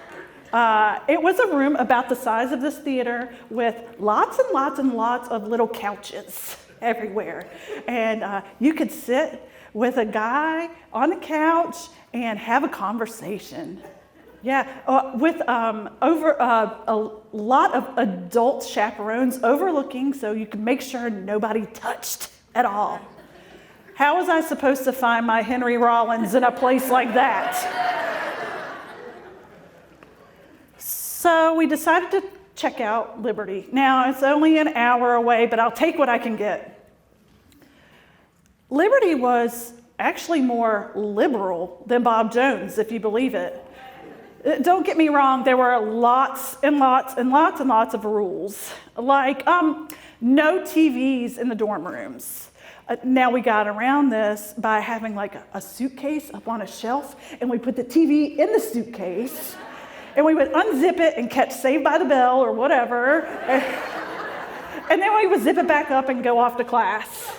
It was a room about the size of this theater with lots and lots and lots of little couches everywhere. And you could sit with a guy on the couch and have a conversation. Yeah, with over a lot of adult chaperones overlooking so you could make sure nobody touched at all. How was I supposed to find my Henry Rollins in a place like that? So we decided to check out Liberty. Now, it's only an hour away, but I'll take what I can get. Liberty was actually more liberal than Bob Jones, if you believe it. Don't get me wrong, there were lots and lots and lots and lots of rules, like no TVs in the dorm rooms. Now we got around this by having like a suitcase up on a shelf, and we put the TV in the suitcase, and we would unzip it and catch Saved by the Bell or whatever, and then we would zip it back up and go off to class.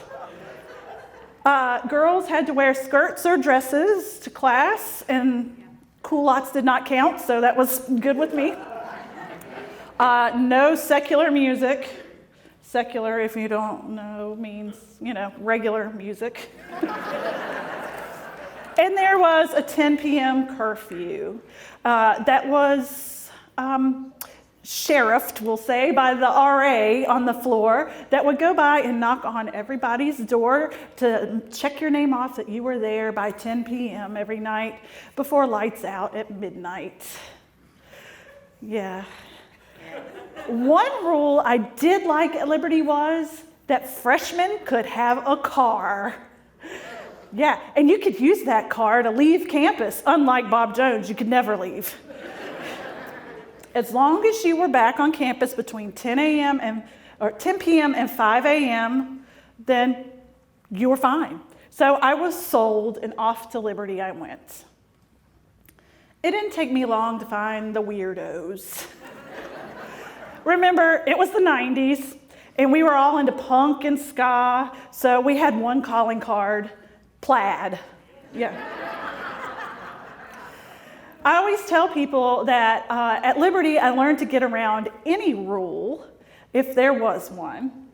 Girls had to wear skirts or dresses to class, and culottes did not count, so that was good with me. No secular music. Secular, if you don't know, means, regular music. And there was a 10 p.m. curfew that was sheriffed, we'll say, by the RA on the floor that would go by and knock on everybody's door to check your name off that you were there by 10 p.m. every night before lights out at midnight. Yeah. One rule I did like at Liberty was that freshmen could have a car. Yeah, and you could use that car to leave campus. Unlike Bob Jones, you could never leave. As long as you were back on campus between 10 p.m. and 5 a.m., then you were fine. So I was sold, and off to Liberty I went. It didn't take me long to find the weirdos. Remember, it was the 90s, and we were all into punk and ska, so we had one calling card, plaid. Yeah. I always tell people that at Liberty, I learned to get around any rule, if there was one.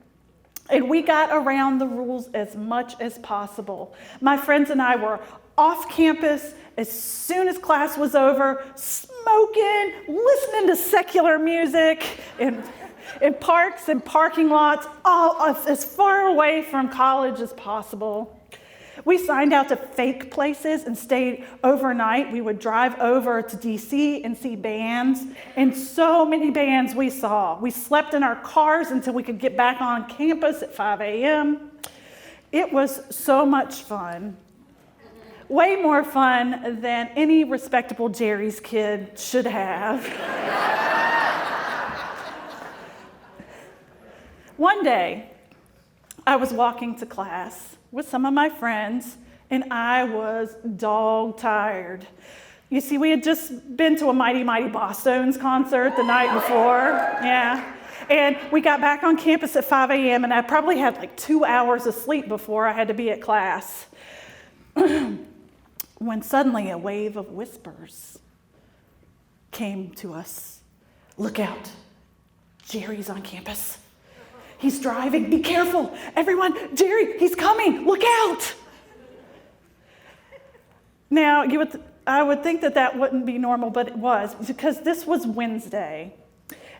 And we got around the rules as much as possible. My friends and I were off campus as soon as class was over, smoking, listening to secular music in parks and parking lots, all as far away from college as possible. We signed out to fake places and stayed overnight. We would drive over to DC and see bands, and so many bands we saw. We slept in our cars until we could get back on campus at 5 a.m. It was so much fun. Way more fun than any respectable Jerry's kid should have. One day, I was walking to class with some of my friends, and I was dog tired. You see, we had just been to a Mighty Mighty Bosstones concert the night before, yeah. And we got back on campus at 5 a.m., and I probably had like 2 hours of sleep before I had to be at class. When suddenly a wave of whispers came to us. Look out, Jerry's on campus. He's driving, be careful. Everyone, Jerry, he's coming, look out. Now, I would think that wouldn't be normal, but it was, because this was Wednesday.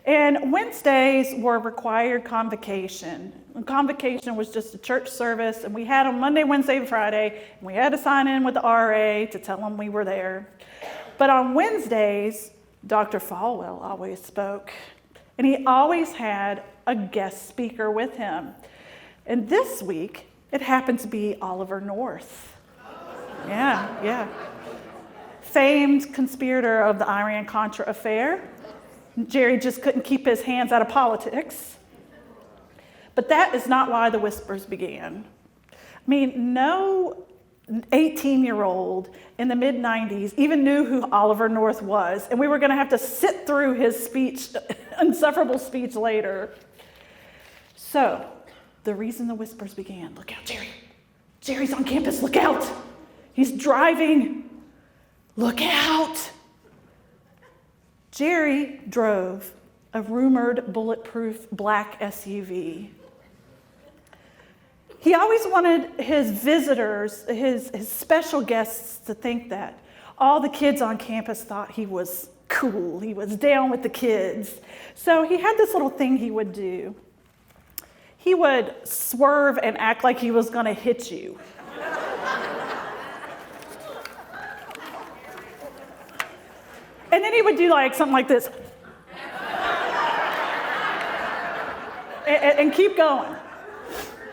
And Wednesdays were required convocation. And convocation was just a church service, and we had them Monday, Wednesday, and Friday, and we had to sign in with the RA to tell them we were there. But on Wednesdays, Dr. Falwell always spoke, and he always had a guest speaker with him. And this week, it happened to be Oliver North. Yeah. Famed conspirator of the Iran-Contra affair. Jerry just couldn't keep his hands out of politics. But that is not why the whispers began. I mean, no 18-year-old in the mid-90s even knew who Oliver North was, and we were going to have to sit through his speech, insufferable speech later. So, the reason the whispers began, look out, Jerry. Jerry's on campus, look out. He's driving, look out. Jerry drove a rumored bulletproof black SUV. He always wanted his visitors, his special guests, to think that all the kids on campus thought he was cool. He was down with the kids. So he had this little thing he would do. He would swerve and act like he was going to hit you. And then he would do something like this. and keep going.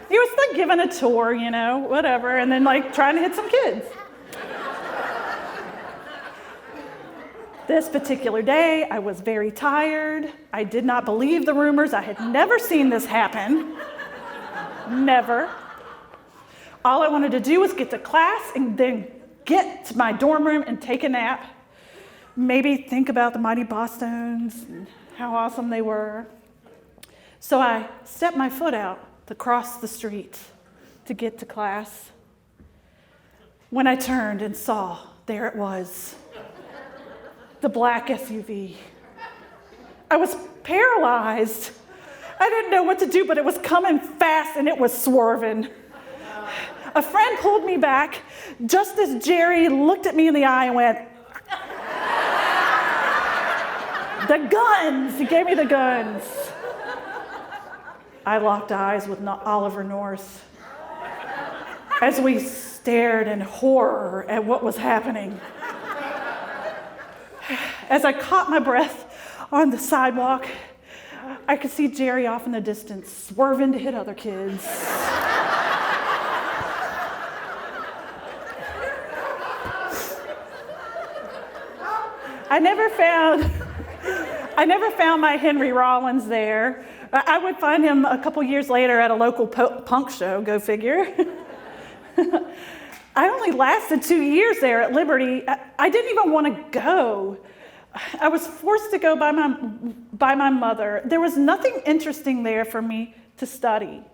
He was like giving a tour, whatever, and then trying to hit some kids. This particular day, I was very tired. I did not believe the rumors. I had never seen this happen. Never. All I wanted to do was get to class and then get to my dorm room and take a nap. Maybe think about the Mighty Bosstones and how awesome they were. So I stepped my foot out to cross the street to get to class. when I turned and saw, there it was, the black SUV. I was paralyzed. I didn't know what to do, but it was coming fast and it was swerving. A friend pulled me back just as Jerry looked at me in the eye and went, "The guns!" He gave me the guns. I locked eyes with Oliver North as we stared in horror at what was happening. As I caught my breath on the sidewalk, I could see Jerry off in the distance, swerving to hit other kids. I never found my Henry Rollins there. I would find him a couple years later at a local punk show, go figure. I only lasted 2 years there at Liberty. I didn't even want to go. I was forced to go by my mother. There was nothing interesting there for me to study.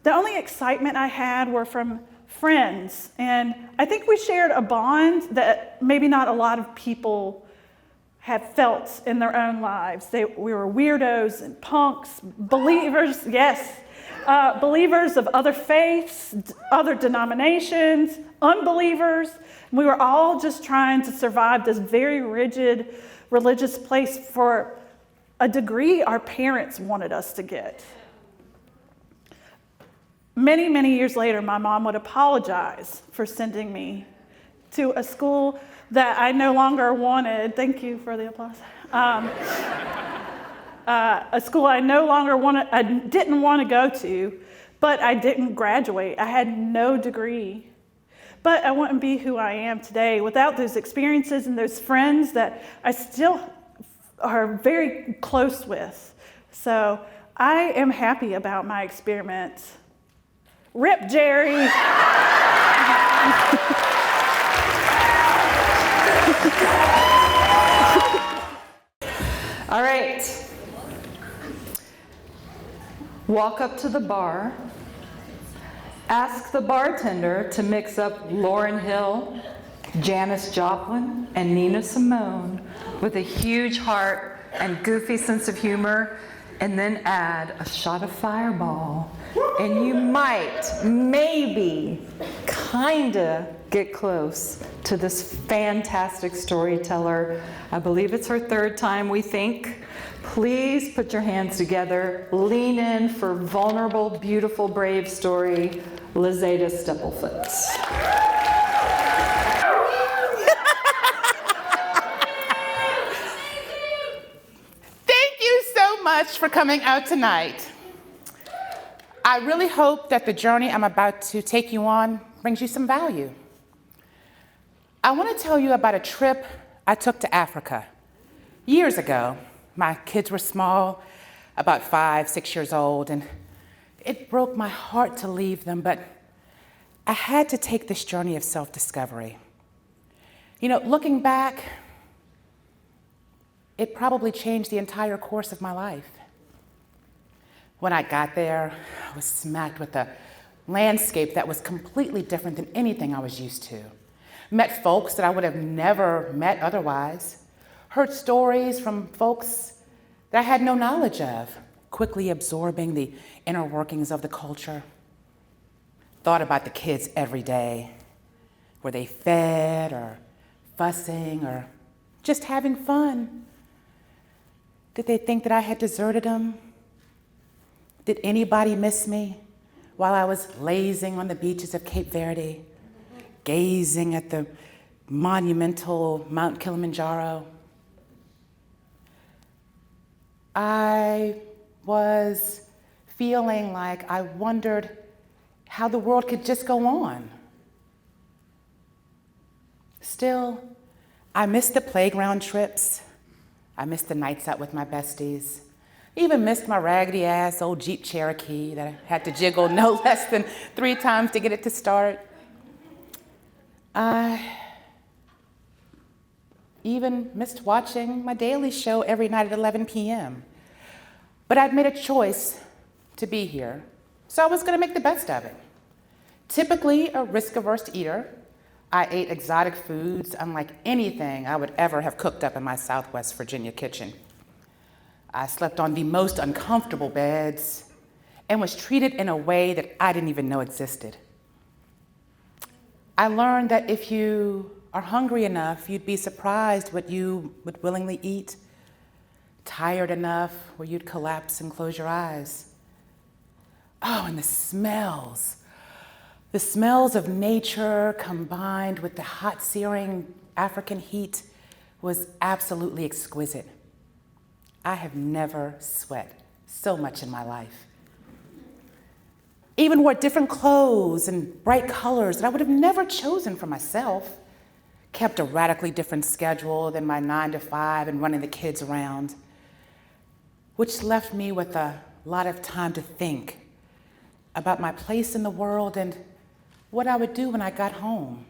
The only excitement I had were from friends, and I think we shared a bond that maybe not a lot of people have felt in their own lives. We were weirdos and punks, believers, yes, believers of other faiths, other denominations, unbelievers. We were all just trying to survive this very rigid religious place for a degree our parents wanted us to get. Many, many years later, my mom would apologize for sending me to a school that I no longer wanted. Thank you for the applause. A school I didn't want to go to, but I didn't graduate. I had no degree. But I wouldn't be who I am today without those experiences and those friends that I still are very close with. So I am happy about my experiment. Rip, Jerry. All right. Walk up to the bar. Ask the bartender to mix up Lauryn Hill, Janis Joplin, and Nina Simone with a huge heart and goofy sense of humor, and then add a shot of Fireball. And you might, maybe, kinda get close to this fantastic storyteller. I believe it's her third time, we think. Please put your hands together, lean in for vulnerable, beautiful, brave story, Lizada Stipplefoot. Thank you so much for coming out tonight. I really hope that the journey I'm about to take you on brings you some value. I want to tell you about a trip I took to Africa years ago. My kids were small, about 5, 6 years old, and it broke my heart to leave them, but I had to take this journey of self-discovery. You know, looking back, it probably changed the entire course of my life. When I got there, I was smacked with a landscape that was completely different than anything I was used to. Met folks that I would have never met otherwise. Heard stories from folks that I had no knowledge of, quickly absorbing the inner workings of the culture. Thought about the kids every day. Were they fed or fussing or just having fun? Did they think that I had deserted them? Did anybody miss me while I was lazing on the beaches of Cape Verde, gazing at the monumental Mount Kilimanjaro? I was feeling like I wondered how the world could just go on. Still, I missed the playground trips. I missed the nights out with my besties. Even missed my raggedy ass old Jeep Cherokee that I had to jiggle no less than 3 times to get it to start. I even missed watching my daily show every night at 11 p.m. But I'd made a choice to be here, so I was gonna make the best of it. Typically a risk-averse eater, I ate exotic foods unlike anything I would ever have cooked up in my Southwest Virginia kitchen. I slept on the most uncomfortable beds and was treated in a way that I didn't even know existed. I learned that if you are hungry enough, you'd be surprised what you would willingly eat, tired enough where you'd collapse and close your eyes. Oh, and the smells. The smells of nature combined with the hot, searing African heat was absolutely exquisite. I have never sweat so much in my life. Even wore different clothes and bright colors that I would have never chosen for myself. Kept a radically different schedule than my 9 to 5 and running the kids around, which left me with a lot of time to think about my place in the world and what I would do when I got home.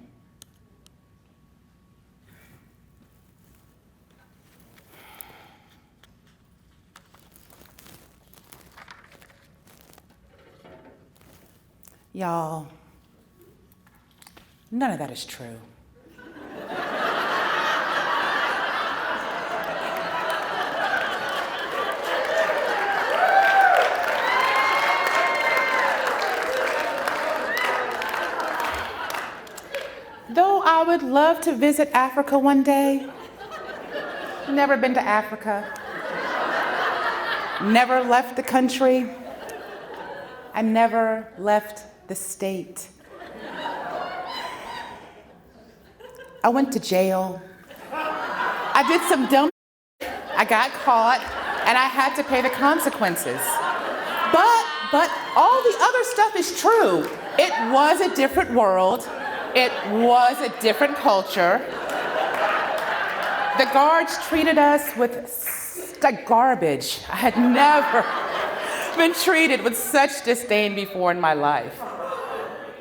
Y'all, none of that is true. Though I would love to visit Africa one day, never been to Africa, never left the country, I never left the state. I went to jail. I did some dumb shit. I got caught and I had to pay the consequences. But all the other stuff is true. It was a different world. It was a different culture. The guards treated us with like garbage. I had never been treated with such disdain before in my life.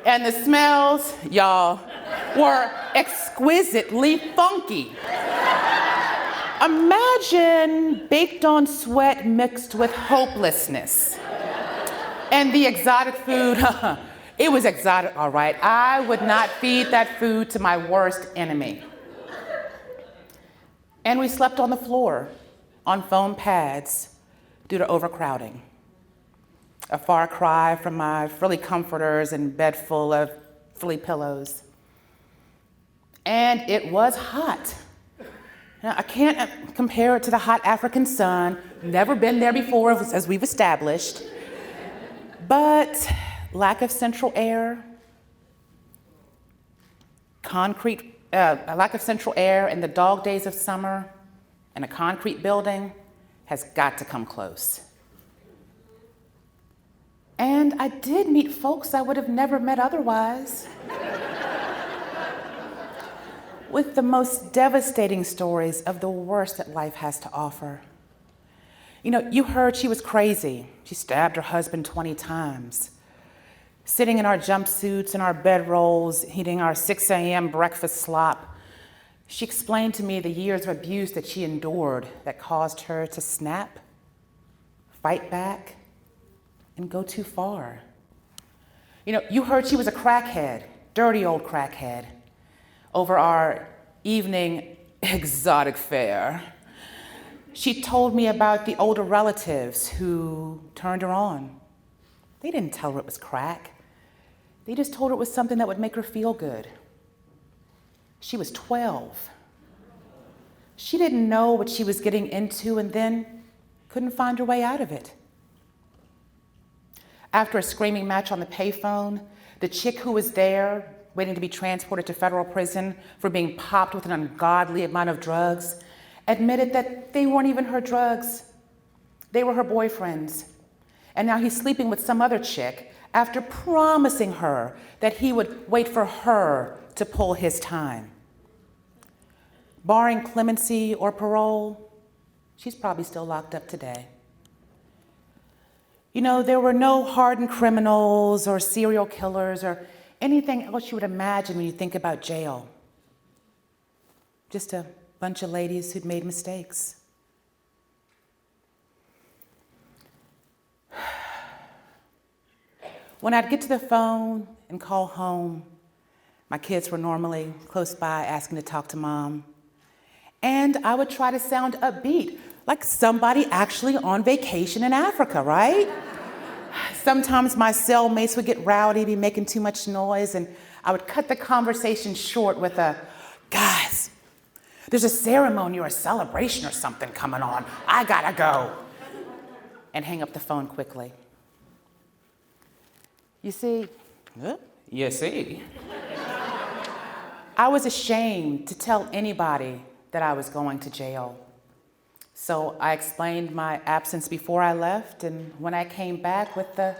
And the smells, y'all, were exquisitely funky. Imagine baked on sweat mixed with hopelessness. And the exotic food, it was exotic, all right. I would not feed that food to my worst enemy. And we slept on the floor, on foam pads, due to overcrowding. A far cry from my frilly comforters and bed full of frilly pillows. And it was hot. Now, I can't compare it to the hot African sun. Never been there before, as we've established. But lack of central air, lack of central air in the dog days of summer, and a concrete building has got to come close. And I did meet folks I would have never met otherwise. With the most devastating stories of the worst that life has to offer. You know, you heard she was crazy. She stabbed her husband 20 times. Sitting in our jumpsuits and our bedrolls, eating our 6 a.m. breakfast slop, she explained to me the years of abuse that she endured that caused her to snap, fight back, and go too far. You know, you heard she was a crackhead, dirty old crackhead, over our evening exotic fare. She told me about the older relatives who turned her on. They didn't tell her it was crack. They just told her it was something that would make her feel good. She was 12. She didn't know what she was getting into and then couldn't find her way out of it. After a screaming match on the payphone, the chick who was there, waiting to be transported to federal prison for being popped with an ungodly amount of drugs, admitted that they weren't even her drugs. They were her boyfriend's. And now he's sleeping with some other chick after promising her that he would wait for her to pull his time. Barring clemency or parole, she's probably still locked up today. You know, there were no hardened criminals or serial killers or anything else you would imagine when you think about jail. Just a bunch of ladies who'd made mistakes. When I'd get to the phone and call home, My kids were normally close by asking to talk to mom. And I would try to sound upbeat, like somebody actually on vacation in Africa, right? Sometimes my cellmates would get rowdy, be making too much noise, and I would cut the conversation short with a, guys, there's a ceremony or a celebration or something coming on. I gotta go. And hang up the phone quickly. You see, I was ashamed to tell anybody that I was going to jail. So I explained my absence before I left, and when I came back with the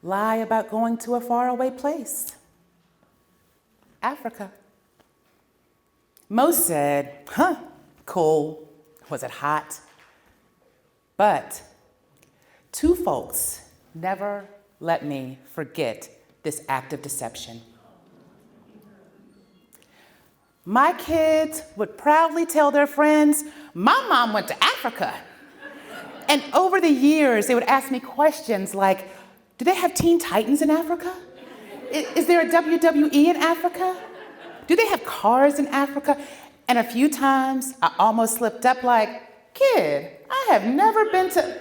lie about going to a faraway place, Africa. Most said, cool. Was it hot? But 2 folks never let me forget this act of deception. My kids would proudly tell their friends, my mom went to Africa. And over the years, they would ask me questions like, do they have Teen Titans in Africa? Is there a WWE in Africa? Do they have cars in Africa? And a few times, I almost slipped up like, kid, I have never been to,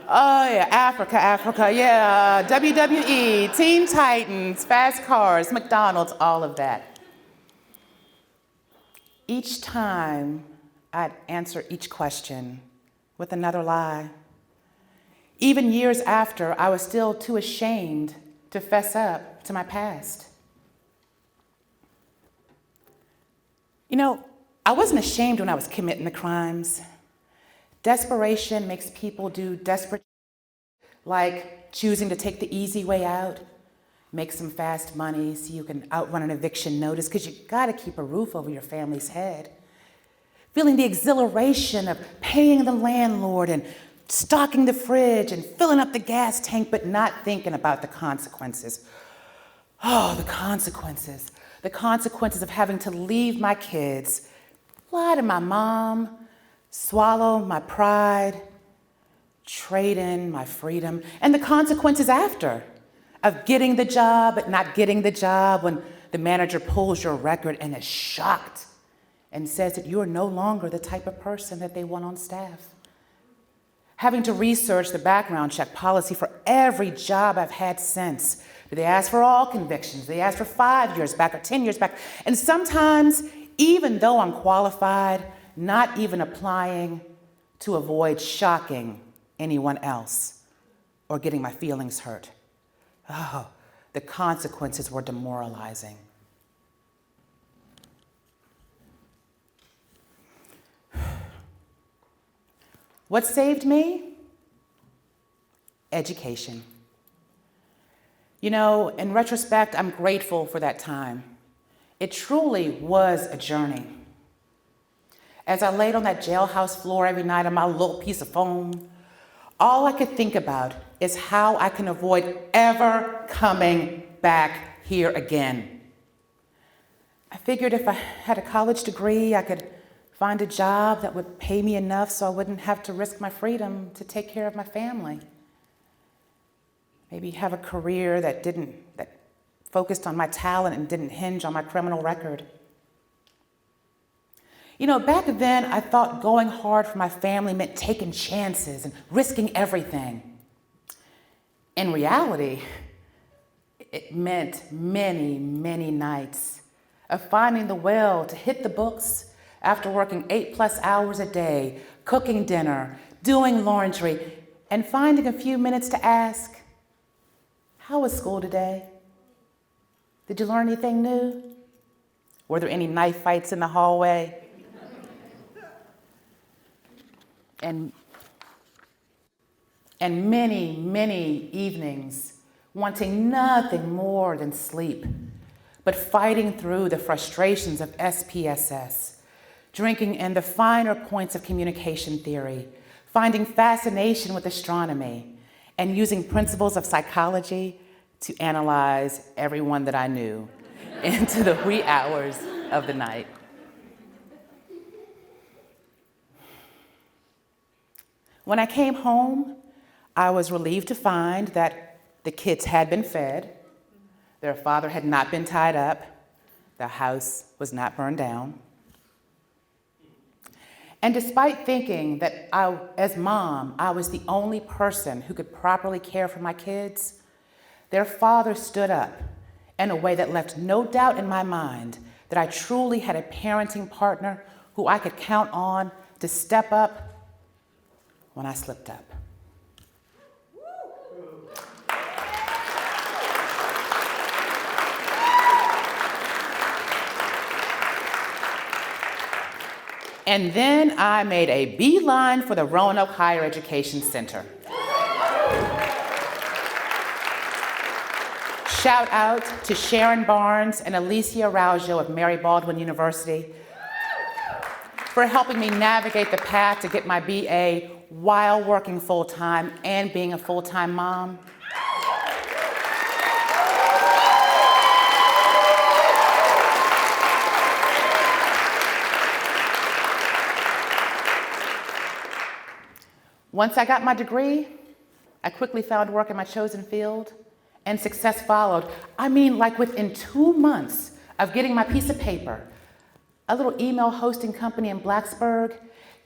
oh yeah, Africa, yeah, WWE, Teen Titans, fast cars, McDonald's, all of that. Each time, I'd answer each question with another lie. Even years after, I was still too ashamed to fess up to my past. You know, I wasn't ashamed when I was committing the crimes. Desperation makes people do desperate, like choosing to take the easy way out, make some fast money so you can outrun an eviction notice because you gotta keep a roof over your family's head. Feeling the exhilaration of paying the landlord and stocking the fridge and filling up the gas tank, but not thinking about the consequences. Oh, the consequences. The consequences of having to leave my kids, lie to my mom, swallow my pride, trade in my freedom, and the consequences after of getting the job but not getting the job when the manager pulls your record and is shocked and says that you're no longer the type of person that they want on staff. Having to research the background check policy for every job I've had since. Do they ask for all convictions? Do they ask for 5 years back or 10 years back? And sometimes, even though I'm qualified, not even applying to avoid shocking anyone else or getting my feelings hurt. Oh, the consequences were demoralizing. What saved me? Education. You know, in retrospect, I'm grateful for that time. It truly was a journey. As I laid on that jailhouse floor every night on my little piece of foam, all I could think about is how I can avoid ever coming back here again. I figured if I had a college degree, I could find a job that would pay me enough so I wouldn't have to risk my freedom to take care of my family. Maybe have a career that focused on my talent and didn't hinge on my criminal record. You know, back then, I thought going hard for my family meant taking chances and risking everything. In reality, it meant many, many nights of finding the will to hit the books after working 8+ hours a day, cooking dinner, doing laundry, and finding a few minutes to ask, how was school today? Did you learn anything new? Were there any knife fights in the hallway? And many, many evenings wanting nothing more than sleep, but fighting through the frustrations of SPSS, drinking in the finer points of communication theory, finding fascination with astronomy, and using principles of psychology to analyze everyone that I knew into the wee hours of the night. When I came home, I was relieved to find that the kids had been fed, Their father had not been tied up. The house was not burned down. And despite thinking that as mom, I was the only person who could properly care for my kids, their father stood up in a way that left no doubt in my mind that I truly had a parenting partner who I could count on to step up when I slipped up. And then I made a beeline for the Roanoke Higher Education Center. Shout out to Sharon Barnes and Alicia Araujo of Mary Baldwin University for helping me navigate the path to get my BA while working full-time and being a full-time mom. Once I got my degree, I quickly found work in my chosen field, and success followed. I mean, like within 2 months of getting my piece of paper, a little email hosting company in Blacksburg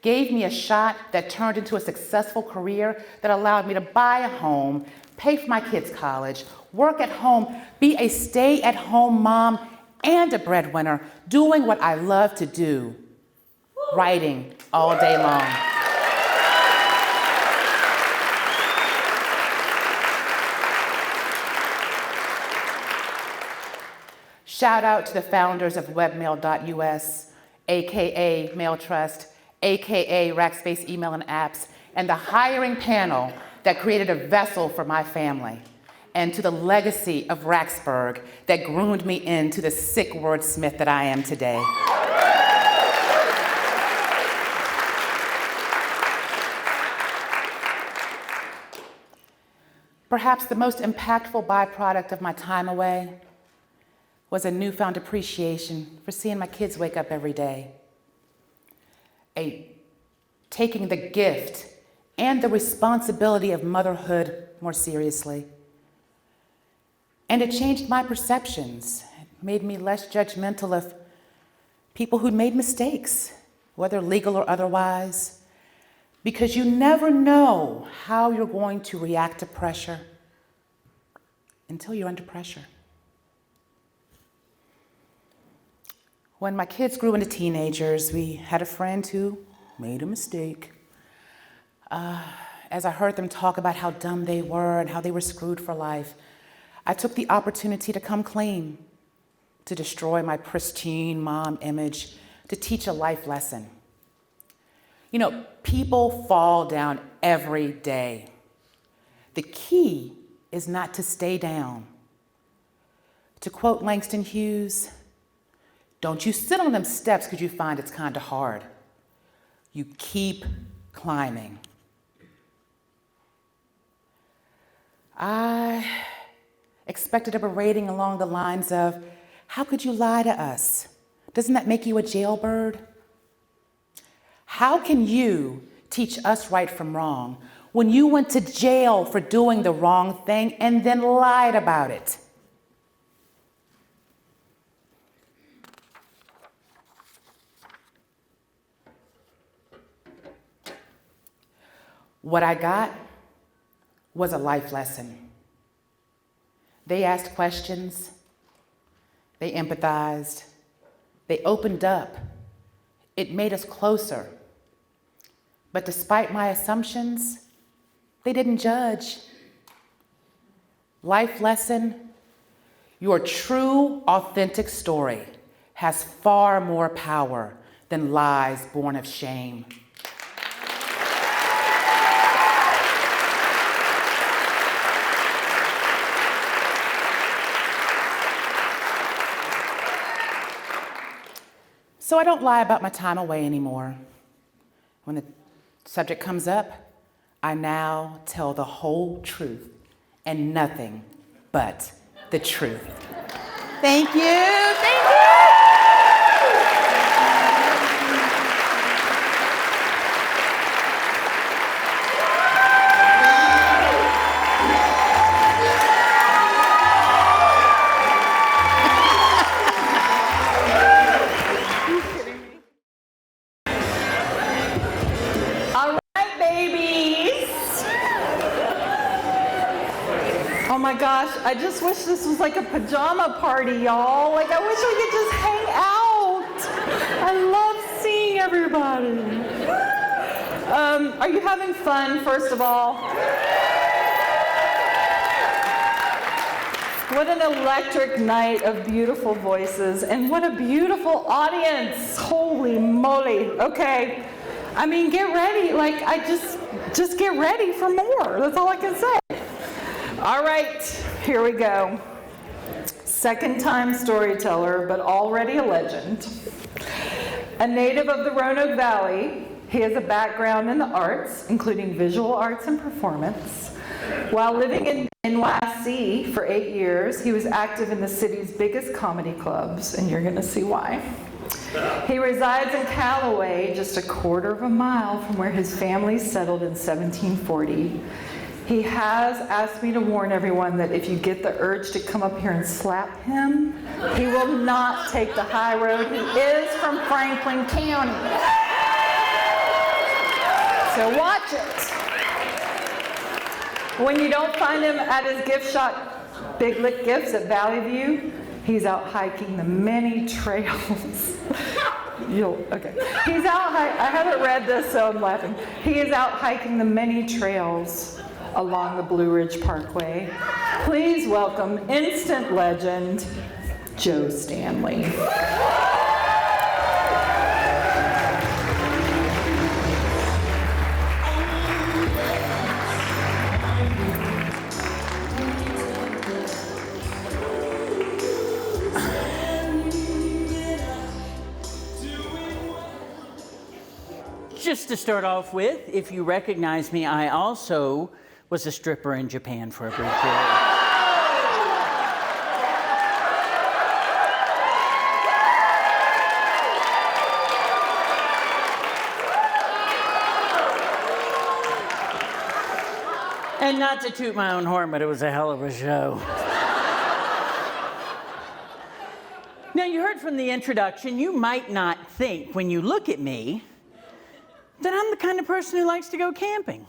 gave me a shot that turned into a successful career that allowed me to buy a home, pay for my kids' college, work at home, be a stay-at-home mom, and a breadwinner, doing what I love to do, writing all day long. Shout out to the founders of webmail.us, AKA Mail Trust, AKA Rackspace Email and Apps, and the hiring panel that created a vessel for my family, and to the legacy of Racksburg that groomed me into the sick wordsmith that I am today. Perhaps the most impactful byproduct of my time away was a newfound appreciation for seeing my kids wake up every day. Taking the gift and the responsibility of motherhood more seriously. And it changed my perceptions. It made me less judgmental of people who'd made mistakes, whether legal or otherwise, because you never know how you're going to react to pressure until you're under pressure. When my kids grew into teenagers, we had a friend who made a mistake. As I heard them talk about how dumb they were and how they were screwed for life, I took the opportunity to come clean, to destroy my pristine mom image, to teach a life lesson. You know, people fall down every day. The key is not to stay down. To quote Langston Hughes, don't you sit on them steps because you find it's kind of hard. You keep climbing. I expected a berating along the lines of, how could you lie to us? Doesn't that make you a jailbird? How can you teach us right from wrong when you went to jail for doing the wrong thing and then lied about it? What I got was a life lesson. They asked questions, they empathized, they opened up. It made us closer. But despite my assumptions, they didn't judge. Life lesson, your true, authentic story has far more power than lies born of shame. So I don't lie about my time away anymore. When the subject comes up, I now tell the whole truth and nothing but the truth. Thank you. Thank you. Oh my gosh, I just wish this was like a pajama party, y'all. Like, I wish we could just hang out. I love seeing everybody. Are you having fun, first of all? What an electric night of beautiful voices, and what a beautiful audience. Holy moly. Okay. I mean, get ready. Like, just get ready for more. That's all I can say. All right, here we go. Second-time storyteller, but already a legend. A native of the Roanoke Valley, he has a background in the arts, including visual arts and performance. While living in NYC for 8 years, he was active in the city's biggest comedy clubs, and you're going to see why. He resides in Callaway, just a quarter of a mile from where his family settled in 1740. He has asked me to warn everyone that if you get the urge to come up here and slap him, he will not take the high road. He is from Franklin County. So watch it. When you don't find him at his gift shop, Big Lick Gifts at Valley View, he's out hiking the many trails. Okay. He's out I haven't read this, so I'm laughing. He is out hiking the many trails along the Blue Ridge Parkway. Please welcome instant legend, Joe Stanley. Just to start off with, if you recognize me, I also was a stripper in Japan for a brief period. And not to toot my own horn, but it was a hell of a show. Now, you heard from the introduction, you might not think when you look at me that I'm the kind of person who likes to go camping.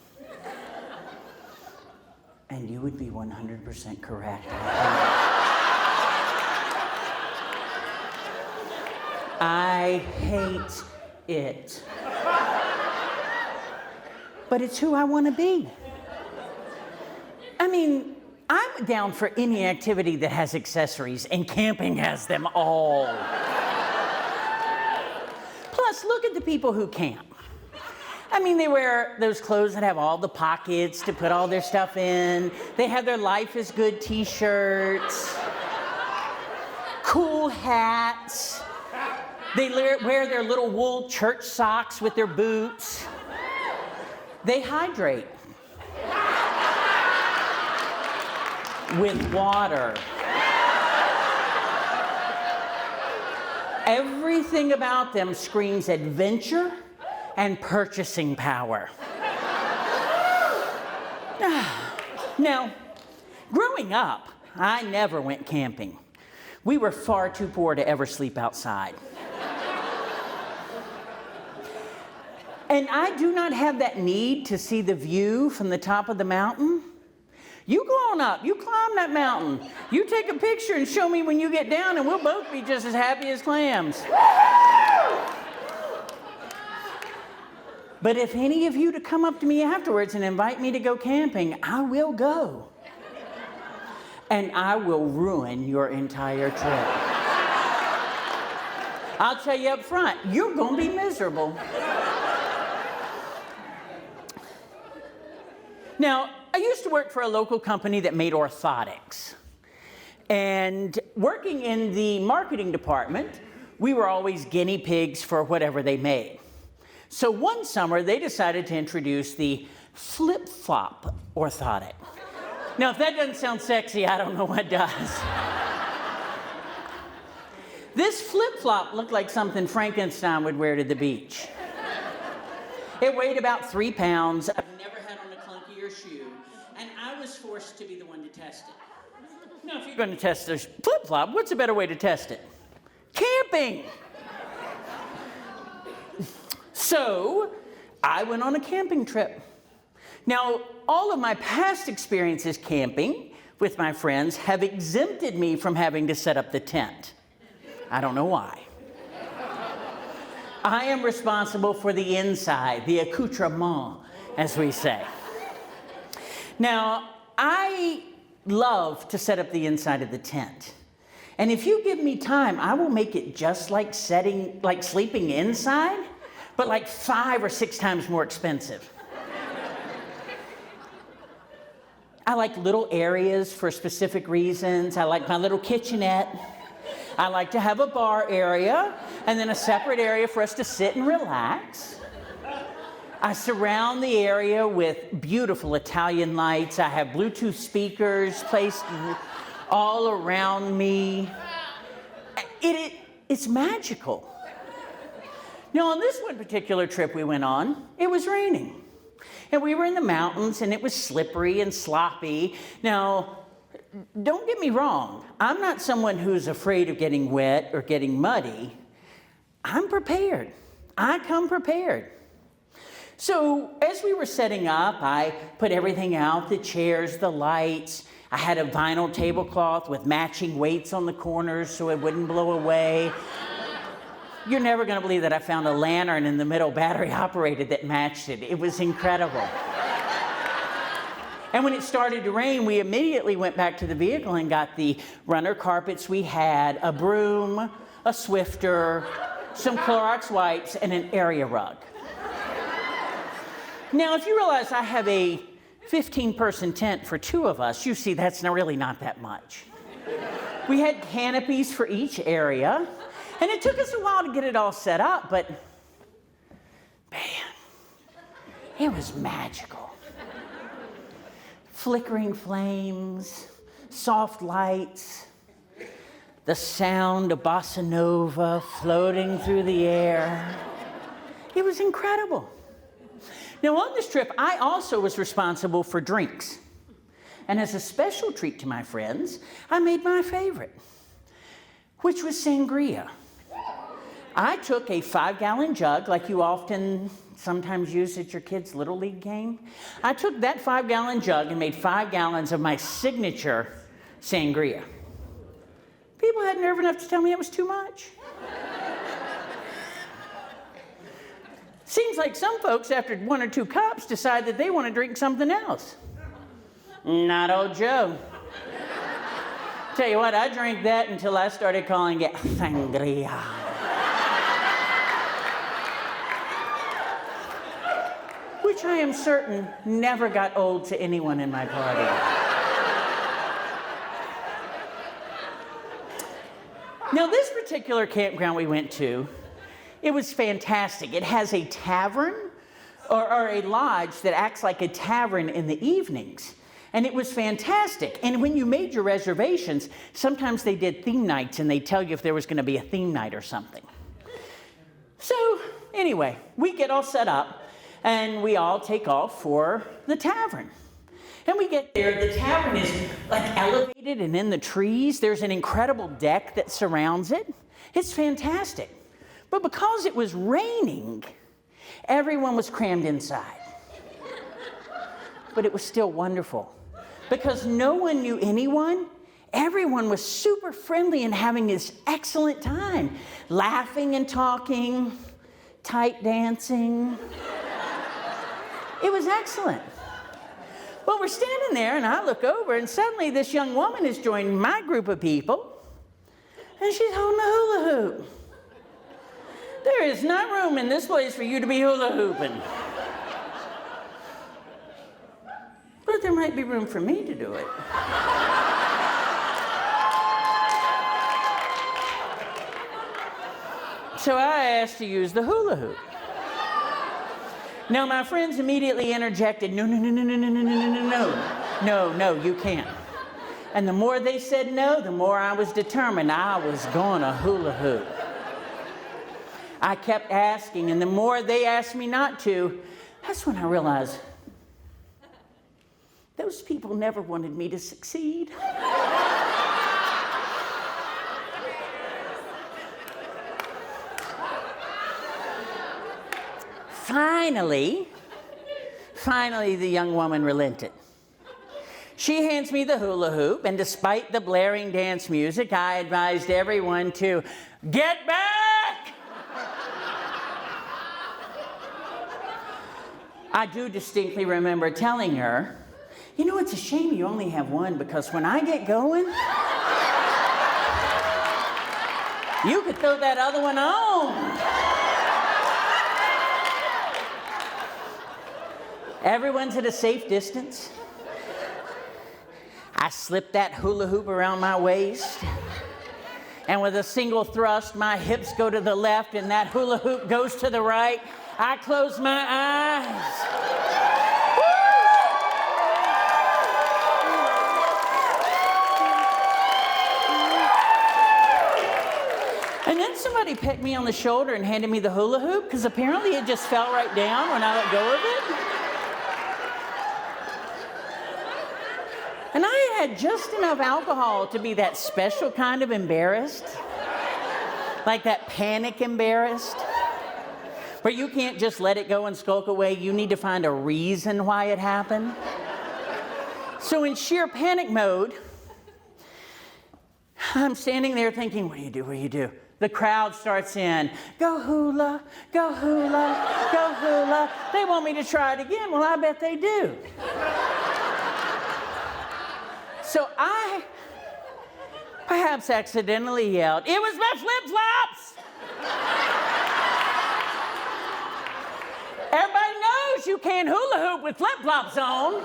And you would be 100% correct. I hate it. But it's who I want to be. I mean, I'm down for any activity that has accessories, and camping has them all. Plus, look at the people who camp. I mean, they wear those clothes that have all the pockets to put all their stuff in. They have their Life is Good t-shirts, cool hats. They wear their little wool church socks with their boots. They hydrate with water. Everything about them screams adventure and purchasing power. Now, growing up, I never went camping. We were far too poor to ever sleep outside. And I do not have that need to see the view from the top of the mountain. You go on up, you climb that mountain, you take a picture and show me when you get down, and we'll both be just as happy as clams. But if any of you to come up to me afterwards and invite me to go camping, I will go. And I will ruin your entire trip. I'll tell you up front, you're gonna be miserable. Now, I used to work for a local company that made orthotics. And working in the marketing department, we were always guinea pigs for whatever they made. So one summer, they decided to introduce the flip-flop orthotic. Now, if that doesn't sound sexy, I don't know what does. This flip-flop looked like something Frankenstein would wear to the beach. It weighed about 3 pounds. I've never had on a clunkier shoe, and I was forced to be the one to test it. Now, if you're going to test this flip-flop, what's a better way to test it? Camping! So, I went on a camping trip. Now, all of my past experiences camping with my friends have exempted me from having to set up the tent. I don't know why. I am responsible for the inside, the accoutrement, as we say. Now, I love to set up the inside of the tent. And if you give me time, I will make it just like sleeping inside, but like 5 or 6 times more expensive. I like little areas for specific reasons. I like my little kitchenette. I like to have a bar area and then a separate area for us to sit and relax. I surround the area with beautiful Italian lights. I have Bluetooth speakers placed all around me. It's magical. Now, on this one particular trip we went on, it was raining. And we were in the mountains, and it was slippery and sloppy. Now, don't get me wrong. I'm not someone who's afraid of getting wet or getting muddy. I'm prepared. I come prepared. So as we were setting up, I put everything out, the chairs, the lights. I had a vinyl tablecloth with matching weights on the corners so it wouldn't blow away. You're never going to believe that I found a lantern in the middle, battery operated, that matched it. It was incredible. And when it started to rain, we immediately went back to the vehicle and got the runner carpets we had, a broom, a Swifter, some Clorox wipes, and an area rug. Now, if you realize I have a 15-person tent for 2 of us, you see that's really not that much. We had canopies for each area, and it took us a while to get it all set up, but man, it was magical. Flickering flames, soft lights, the sound of bossa nova floating through the air. It was incredible. Now, on this trip, I also was responsible for drinks. And as a special treat to my friends, I made my favorite, which was sangria. I took a 5-gallon jug, like you often sometimes use at your kids' Little League game. I took that 5-gallon jug and made 5 gallons of my signature sangria. People had nerve enough to tell me it was too much. Seems like some folks, after 1 or 2 cups, decide that they want to drink something else. Not old Joe. Tell you what, I drank that until I started calling it sangria. Which I am certain never got old to anyone in my party. Now, this particular campground we went to, it was fantastic. It has a tavern or a lodge that acts like a tavern in the evenings. And it was fantastic. And when you made your reservations, sometimes they did theme nights and they'd tell you if there was going to be a theme night or something. So anyway, we get all set up and we all take off for the tavern. And we get there, the tavern is like elevated and in the trees. There's an incredible deck that surrounds it. It's fantastic. But because it was raining, everyone was crammed inside. But it was still wonderful. Because no one knew anyone, everyone was super friendly and having this excellent time. Laughing and talking, tight dancing. It was excellent. Well, we're standing there and I look over and suddenly this young woman has joined my group of people and she's holding a hula hoop. There is not room in this place for you to be hula hooping. But there might be room for me to do it. So I asked to use the hula hoop. Now my friends immediately interjected, no, you can't. And the more they said no, the more I was determined I was going to hula hoop. I kept asking, and the more they asked me not to, that's when I realized those people never wanted me to succeed. Finally, the young woman relented. She hands me the hula hoop, and despite the blaring dance music, I advised everyone to get back! I do distinctly remember telling her, you know, it's a shame you only have one, because when I get going, you could throw that other one on. Everyone's at a safe distance. I slip that hula hoop around my waist, and with a single thrust, my hips go to the left and that hula hoop goes to the right. I close my eyes. And then somebody pecked me on the shoulder and handed me the hula hoop, because apparently it just fell right down when I let go of it. And I had just enough alcohol to be that special kind of embarrassed, like that panic embarrassed, where you can't just let it go and skulk away. You need to find a reason why it happened. So in sheer panic mode, I'm standing there thinking, what do you do, what do you do? The crowd starts in, go hula, go hula, go hula. They want me to try it again. Well, I bet they do. So I perhaps accidentally yelled, it was my flip-flops! Everybody knows you can't hula hoop with flip-flops on.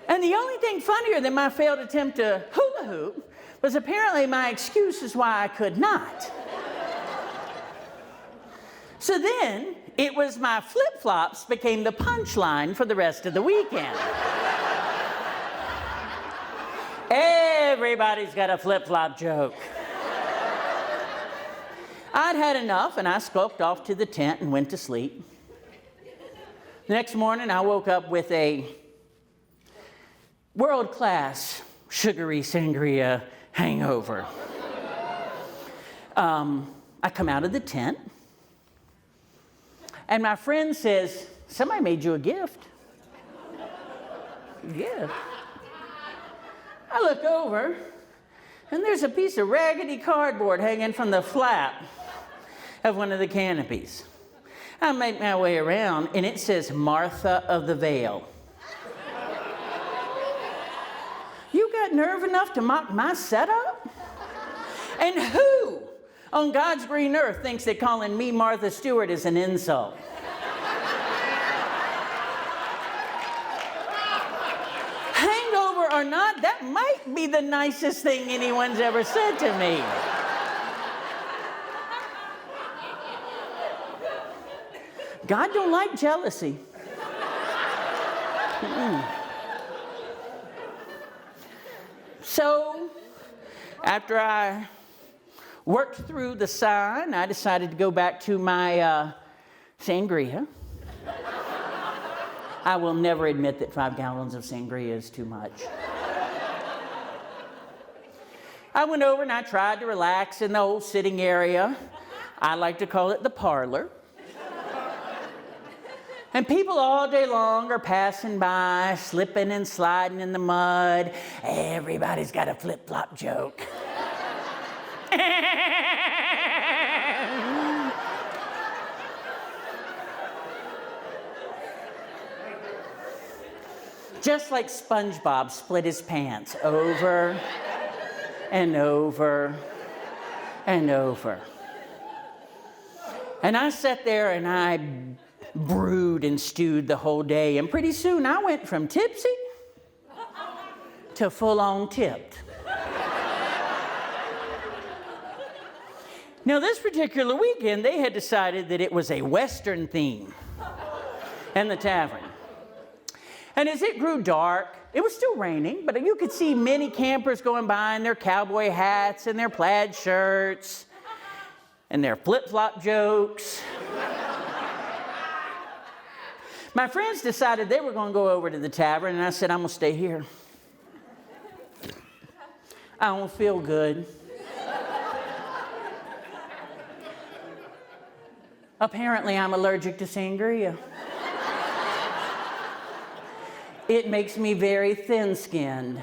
And the only thing funnier than my failed attempt to hula hoop was apparently my excuses why I could not. So then, it was my flip-flops became the punchline for the rest of the weekend. Everybody's got a flip-flop joke. I'd had enough, and I skulked off to the tent and went to sleep. The next morning, I woke up with a world-class sugary sangria hangover. I come out of the tent, and my friend says, somebody made you a gift. Gift? I look over, and there's a piece of raggedy cardboard hanging from the flap of one of the canopies. I make my way around, and it says Martha of the Vale. You got nerve enough to mock my setup? And who on God's green earth thinks that calling me Martha Stewart is an insult? Hangover or not, that might be the nicest thing anyone's ever said to me. God don't like jealousy. So, after I worked through the sign, I decided to go back to my sangria. I will never admit that 5 gallons of sangria is too much. I went over and I tried to relax in the old sitting area. I like to call it the parlor. And people all day long are passing by, slipping and sliding in the mud. Everybody's got a flip-flop joke. Just like SpongeBob split his pants over and over and over. And I sat there and I brewed and stewed the whole day, and pretty soon I went from tipsy to full-on tipped. Now, this particular weekend, they had decided that it was a Western theme in the tavern. And as it grew dark, it was still raining, but you could see many campers going by in their cowboy hats and their plaid shirts and their flip-flop jokes. My friends decided they were going to go over to the tavern, and I said, I'm going to stay here. I don't feel good. Apparently, I'm allergic to sangria. It makes me very thin-skinned.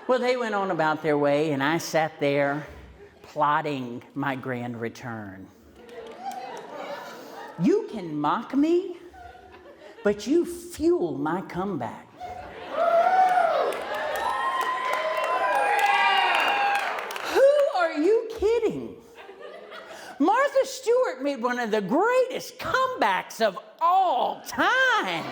Well, they went on about their way, and I sat there plotting my grand return. You can mock me, but you fuel my comeback. Who are you kidding? Martha Stewart made one of the greatest comebacks of all time.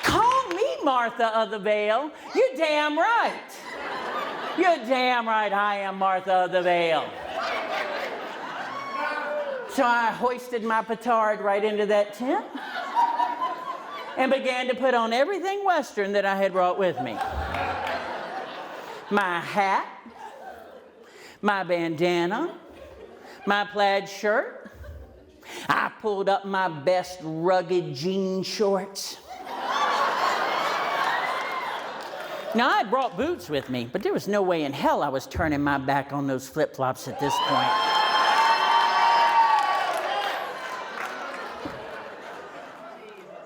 Call me Martha of the Vale. You're damn right. You're damn right I am Martha of the Vale. So I hoisted my petard right into that tent and began to put on everything Western that I had brought with me. My hat, my bandana, my plaid shirt. I pulled up my best rugged jean shorts. Now, I brought boots with me, but there was no way in hell I was turning my back on those flip-flops at this point.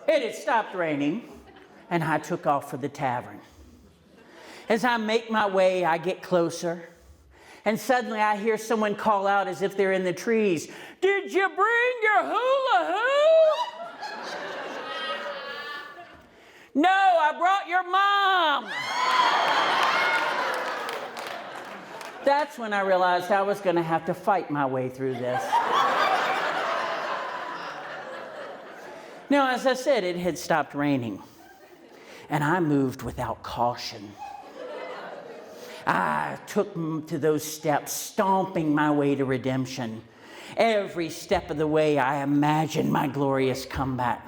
It had stopped raining, and I took off for the tavern. As I make my way, I get closer, and suddenly I hear someone call out as if they're in the trees, "Did you bring your hula hoop?" "No, I brought your mom." That's when I realized I was going to have to fight my way through this. Now, as I said, it had stopped raining, and I moved without caution. I took to those steps, stomping my way to redemption. Every step of the way, I imagined my glorious comeback.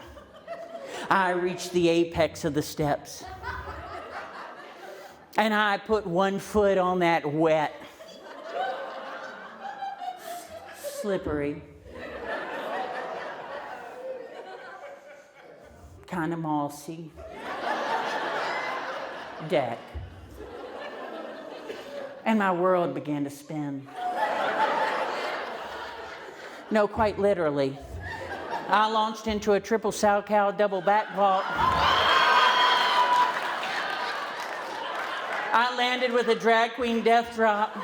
I reached the apex of the steps, and I put one foot on that wet, slippery, kind of mossy deck. And my world began to spin. No, quite literally. I launched into a triple sow cow double back vault. I landed with a drag queen death drop.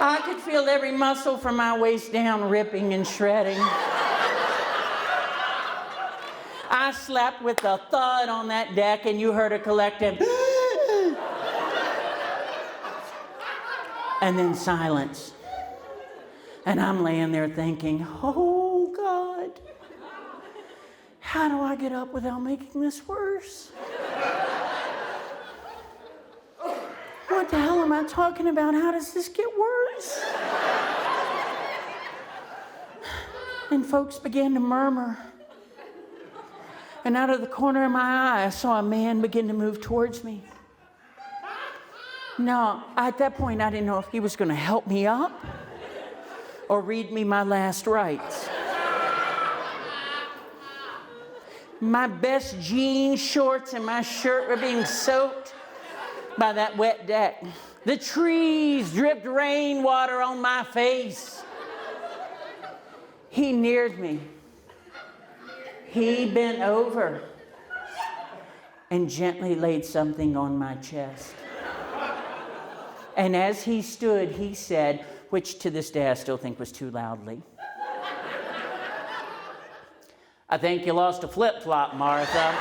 I could feel every muscle from my waist down ripping and shredding. I slapped with a thud on that deck, and you heard a collective and then silence. And I'm laying there thinking, oh God, how do I get up without making this worse? What the hell am I talking about? How does this get worse? And folks began to murmur. And out of the corner of my eye, I saw a man begin to move towards me. Now, at that point, I didn't know if he was going to help me up or read me my last rites. My best jean shorts and my shirt were being soaked by that wet deck. The trees dripped rainwater on my face. He neared me. He bent over and gently laid something on my chest. And as he stood, he said, which to this day I still think was too loudly, "I think you lost a flip-flop, Martha."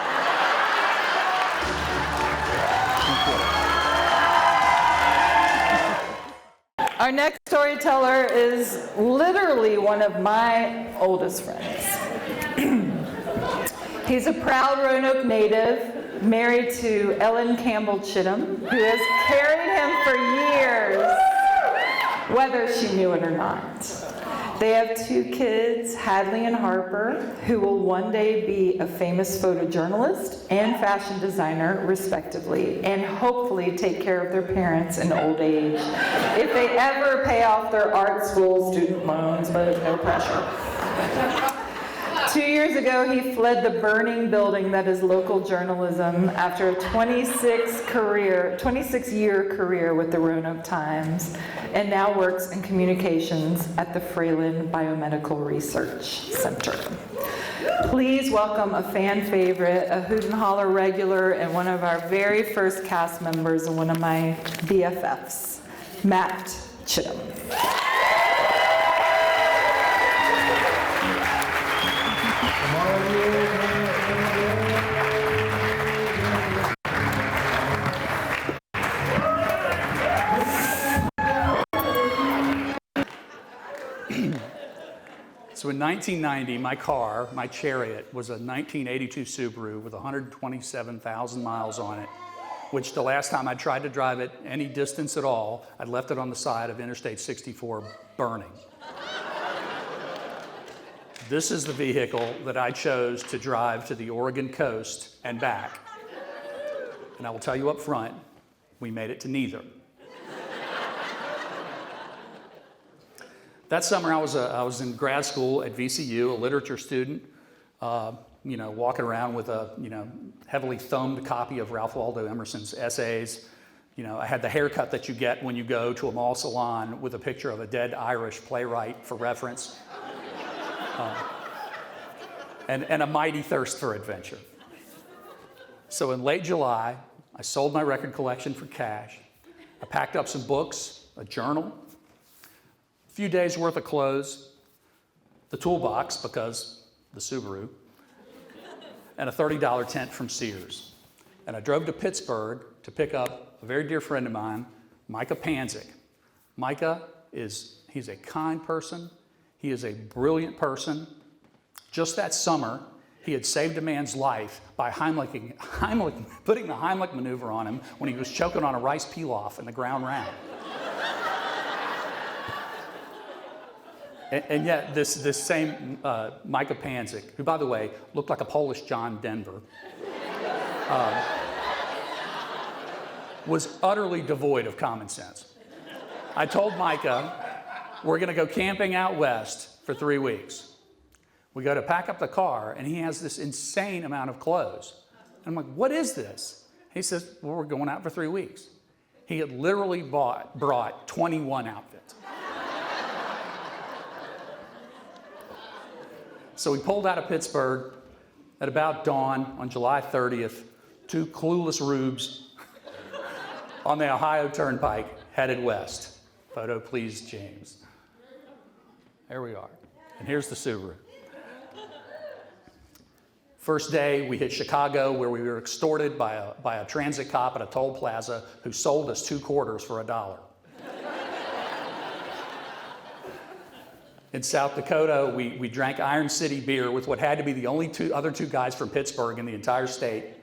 Our next storyteller is literally one of my oldest friends. He's a proud Roanoke native, married to Ellen Campbell Chittum, who has carried him for years, whether she knew it or not. They have 2 kids, Hadley and Harper, who will one day be a famous photojournalist and fashion designer, respectively, and hopefully take care of their parents in old age if they ever pay off their art school student loans, but no pressure. 2 years ago, he fled the burning building that is local journalism after a 26-year career with the Roanoke Times, and now works in communications at the Fralin Biomedical Research Center. Please welcome a fan favorite, a Hoot and Holler regular, and one of our very first cast members, and one of my BFFs, Matt Chittum. So in 1990, my car, my Chariot, was a 1982 Subaru with 127,000 miles on it, which the last time I tried to drive it any distance at all, I left it on the side of Interstate 64 burning. This is the vehicle that I chose to drive to the Oregon coast and back. And I will tell you up front, we made it to neither. That summer, I was in grad school at VCU, a literature student, walking around with a, heavily thumbed copy of Ralph Waldo Emerson's essays. I had the haircut that you get when you go to a mall salon with a picture of a dead Irish playwright for reference. And a mighty thirst for adventure. So in late July, I sold my record collection for cash. I packed up some books, a journal, a few days worth of clothes, the toolbox, because the Subaru, and a $30 tent from Sears. And I drove to Pittsburgh to pick up a very dear friend of mine, Micah Panzik. Micah he's a kind person. He is a brilliant person. Just that summer, he had saved a man's life by putting the Heimlich maneuver on him when he was choking on a rice pilaf in the ground round. And yet, this same Micah Panzik, who, by the way, looked like a Polish John Denver, was utterly devoid of common sense. I told Micah, we're going to go camping out west for 3 weeks. We go to pack up the car, and he has this insane amount of clothes. And I'm like, what is this? He says, well, we're going out for 3 weeks. He had literally brought 21 outfits. So we pulled out of Pittsburgh at about dawn on July 30th, 2 clueless rubes on the Ohio Turnpike headed west. Photo, please, James. There we are. And here's the Subaru. First day, we hit Chicago, where we were extorted by a transit cop at a toll plaza who sold us 2 quarters for $1. In South Dakota, we drank Iron City beer with what had to be the only other two guys from Pittsburgh in the entire state.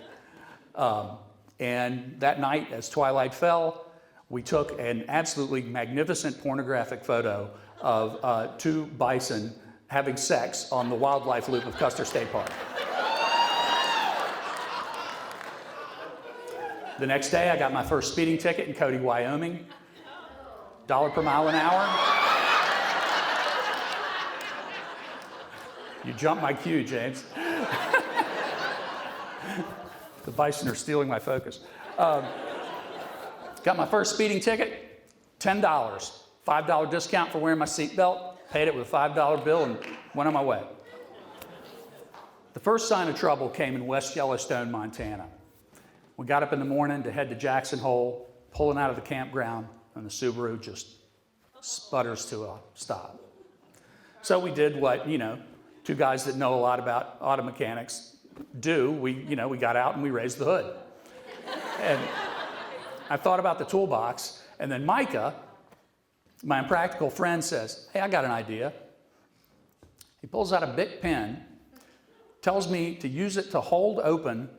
And that night, as twilight fell, we took an absolutely magnificent pornographic photo of 2 bison having sex on the wildlife loop of Custer State Park. The next day, I got my first speeding ticket in Cody, Wyoming. $1 per mile an hour. You jumped my cue, James. The bison are stealing my focus. Got my first speeding ticket, $10. $5 discount for wearing my seatbelt. Paid it with a $5 bill and went on my way. The first sign of trouble came in West Yellowstone, Montana. We got up in the morning to head to Jackson Hole, pulling out of the campground, and the Subaru just sputters to a stop. So we did what, 2 guys that know a lot about auto mechanics do. We got out and we raised the hood. And I thought about the toolbox, and then Micah, my impractical friend, says, hey, I got an idea. He pulls out a Bic pen, tells me to use it to hold open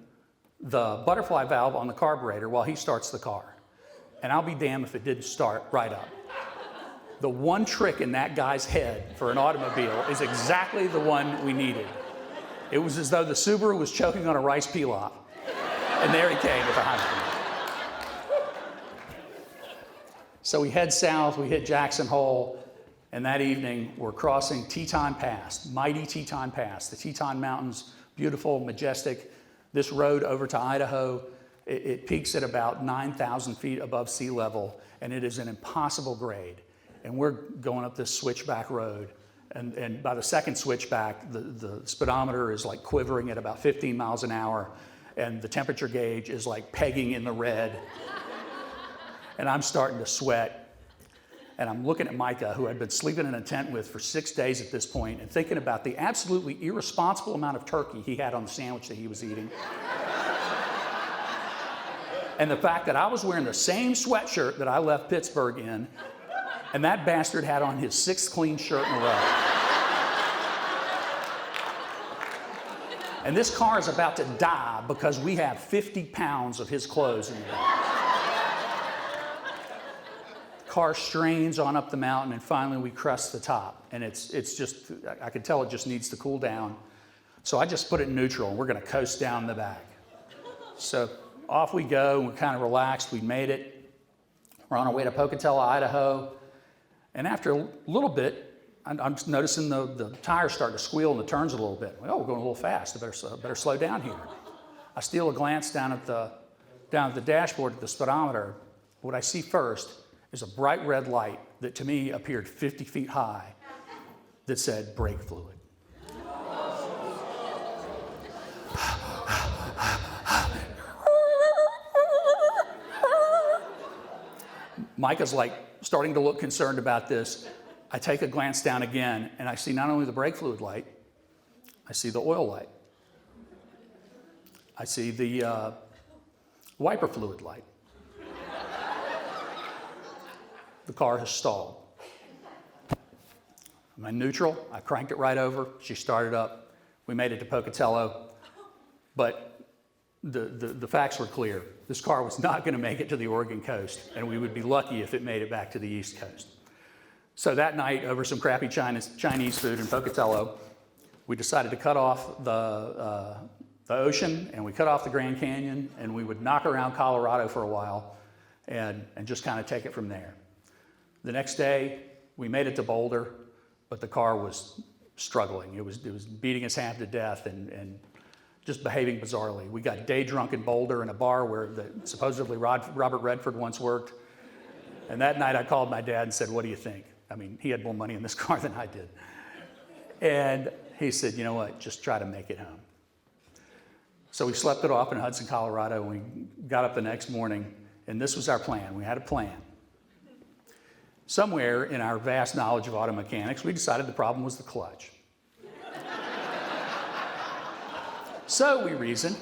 the butterfly valve on the carburetor while he starts the car. And I'll be damned if it didn't start right up. The one trick in that guy's head for an automobile is exactly the one we needed. It was as though the Subaru was choking on a rice pilaf. And there he came with a Heimlich. So we head south, we hit Jackson Hole, And that evening, we're crossing Teton Pass, mighty Teton Pass, the Teton Mountains, beautiful, majestic. This road over to Idaho, it peaks at about 9,000 feet above sea level, and it is an impossible grade. And we're going up this switchback road. And by the second switchback, the speedometer is like quivering at about 15 miles an hour, and the temperature gauge is like pegging in the red. And I'm starting to sweat. And I'm looking at Micah, who I'd been sleeping in a tent with for 6 days at this point, and thinking about the absolutely irresponsible amount of turkey he had on the sandwich that he was eating. And the fact that I was wearing the same sweatshirt that I left Pittsburgh in, and that bastard had on his 6th clean shirt in a row. And this car is about to die because we have 50 pounds of his clothes in the back. Car strains on up the mountain, and finally we crest the top. And it's just, I can tell it just needs to cool down. So I just put it in neutral, and we're gonna coast down the back. So off we go, and we're kind of relaxed. We made it. We're on our way to Pocatello, Idaho. And after a little bit, I'm just noticing the tires start to squeal and the turns a little bit. Oh, we're going a little fast. I better slow down here. I steal a glance down at the dashboard at the speedometer. What I see first is a bright red light that to me appeared 50 feet high that said brake fluid. Micah's like starting to look concerned about this. I take a glance down again, and I see not only the brake fluid light, I see the oil light. I see the wiper fluid light. The car has stalled. I'm in neutral. I cranked it right over. She started up. We made it to Pocatello. But the facts were clear. This car was not going to make it to the Oregon coast, and we would be lucky if it made it back to the East Coast. So that night, over some crappy Chinese food in Pocatello, we decided to cut off the ocean, and we cut off the Grand Canyon, and we would knock around Colorado for a while and just kind of take it from there. The next day, we made it to Boulder, but the car was struggling. It was beating us half to death and just behaving bizarrely. We got day drunk in Boulder in a bar where supposedly Robert Redford once worked. And that night I called my dad and said, "What do you think?" I mean, he had more money in this car than I did. And he said, "You know what, just try to make it home." So we slept it off in Hudson, Colorado, and we got up the next morning, and this was our plan. We had a plan. Somewhere in our vast knowledge of auto mechanics, we decided the problem was the clutch. So we reasoned,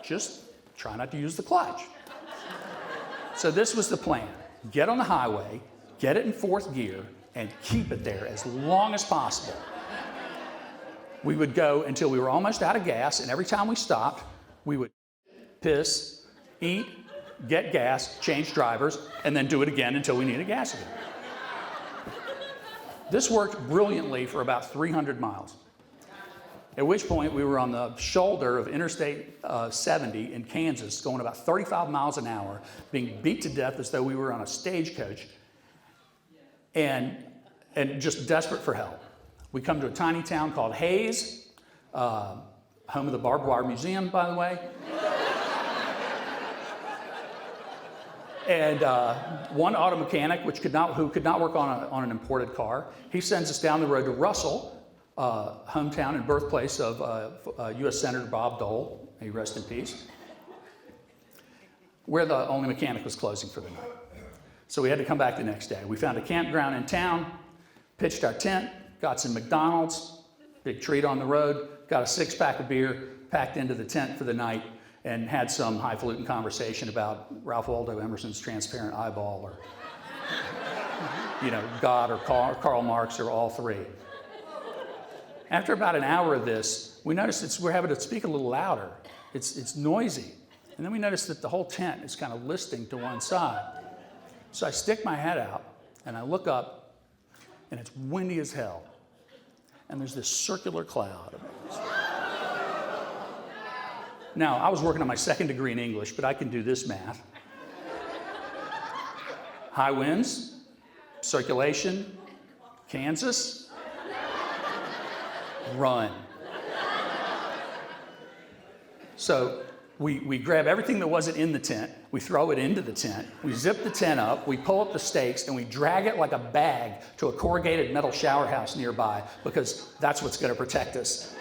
just try not to use the clutch. So this was the plan. Get on the highway, get it in 4th gear, and keep it there as long as possible. We would go until we were almost out of gas, and every time we stopped, we would piss, eat, get gas, change drivers, and then do it again until we needed gas again. This worked brilliantly for about 300 miles, at which point we were on the shoulder of Interstate 70 in Kansas, going about 35 miles an hour, being beat to death as though we were on a stagecoach, and just desperate for help. We come to a tiny town called Hayes, home of the Barbed Wire Museum, by the way. And one auto mechanic who could not work on an imported car, he sends us down the road to Russell, hometown and birthplace of U.S. Senator Bob Dole, may he rest in peace, where the only mechanic was closing for the night. So we had to come back the next day. We found a campground in town, pitched our tent, got some McDonald's, big treat on the road, got a 6-pack of beer, packed into the tent for the night, and had some highfalutin conversation about Ralph Waldo Emerson's transparent eyeball, or God, or Karl Marx, or all three. After about an hour of this, we noticed we're having to speak a little louder. It's noisy. And then we noticed that the whole tent is kind of listing to one side. So I stick my head out, and I look up, and it's windy as hell. And there's this circular cloud. Now, I was working on my 2nd degree in English, but I can do this math. High winds, circulation, Kansas, run. So we grab everything that wasn't in the tent, we throw it into the tent, we zip the tent up, we pull up the stakes, and we drag it like a bag to a corrugated metal shower house nearby, because that's what's going to protect us.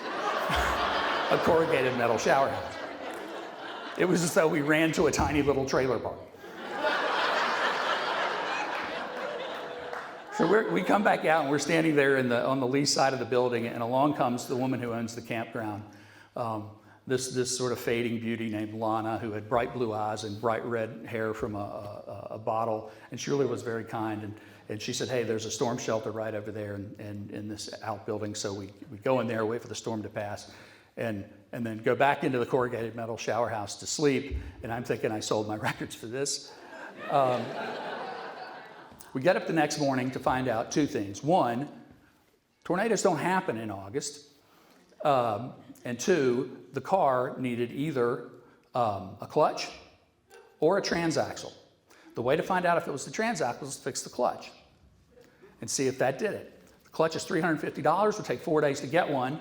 A corrugated metal shower house. It was as though we ran to a tiny little trailer park. So we come back out, and we're standing there on the lee side of the building, and along comes the woman who owns the campground. This sort of fading beauty named Lana, who had bright blue eyes and bright red hair from a bottle, and she really was very kind. And she said, hey, there's a storm shelter right over there in this outbuilding. So we go in there, wait for the storm to pass, and then go back into the corrugated metal shower house to sleep. And I'm thinking I sold my records for this. We get up the next morning to find out two things. One, tornadoes don't happen in August. And two, the car needed either a clutch or a transaxle. The way to find out if it was the transaxle is to fix the clutch and see if that did it. The clutch is $350, would take 4 days to get one,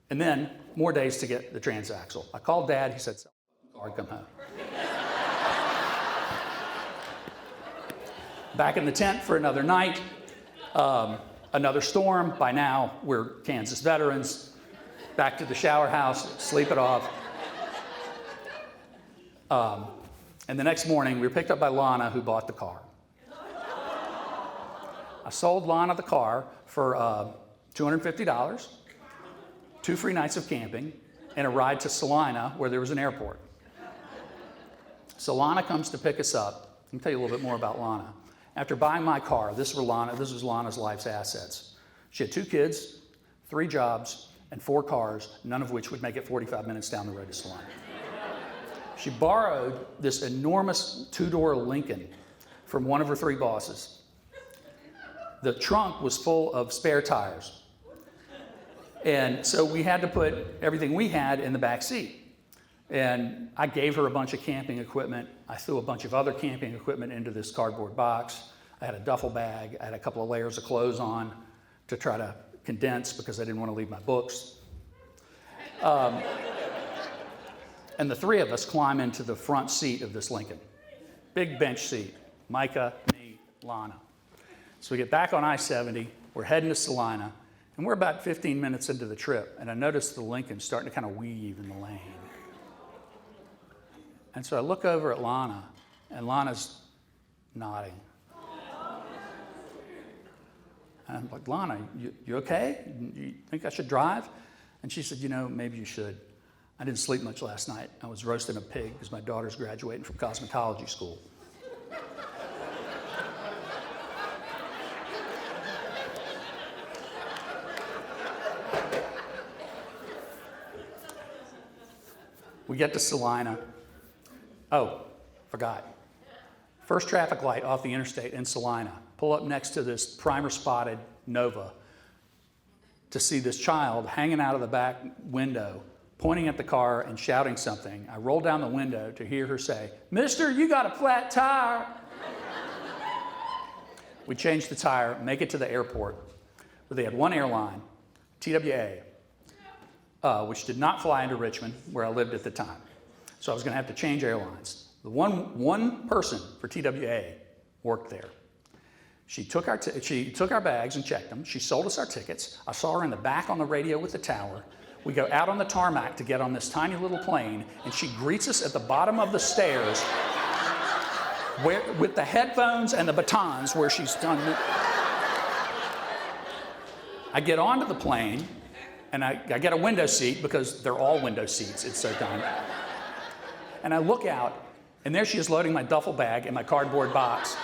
and then more days to get the transaxle. I called Dad, he said, sell the car, come home. Back in the tent for another night, another storm. By now, we're Kansas veterans. Back to the shower house, sleep it off. And the next morning, we were picked up by Lana, who bought the car. I sold Lana the car for $250, 2 free nights of camping, and a ride to Salina, where there was an airport. So Lana comes to pick us up. Let me tell you a little bit more about Lana. After buying my car, this was Lana's life's assets. She had 2 kids, 3 jobs, and 4 cars, none of which would make it 45 minutes down the road to Salina. She borrowed this enormous 2-door Lincoln from one of her 3 bosses. The trunk was full of spare tires. And so we had to put everything we had in the back seat. And I gave her a bunch of camping equipment. I threw a bunch of other camping equipment into this cardboard box. I had a duffel bag. I had a couple of layers of clothes on to try to condense because I didn't want to leave my books. And the 3 of us climb into the front seat of this Lincoln. Big bench seat. Micah, me, Lana. So we get back on I-70. We're heading to Salina. And we're about 15 minutes into the trip. And I noticed the Lincoln starting to kind of weave in the lane. And so I look over at Lana, and Lana's nodding. And I'm like, Lana, you okay? You think I should drive? And she said, maybe you should. I didn't sleep much last night. I was roasting a pig because my daughter's graduating from cosmetology school. We get to Salina. Oh, forgot. First traffic light off the interstate in Salina. Pull up next to this primer-spotted Nova to see this child hanging out of the back window, pointing at the car and shouting something. I roll down the window to hear her say, "Mister, you got a flat tire." We change the tire, make it to the airport, where they had one airline, TWA, which did not fly into Richmond, where I lived at the time. So I was going to have to change airlines. The one person for TWA worked there. She took our bags and checked them. She sold us our tickets. I saw her in the back on the radio with the tower. We go out on the tarmac to get on this tiny little plane, and she greets us at the bottom of the stairs with the headphones and the batons where she's done it. I get onto the plane, and I get a window seat because they're all window seats. It's so tiny. And I look out, and there she is loading my duffel bag and my cardboard box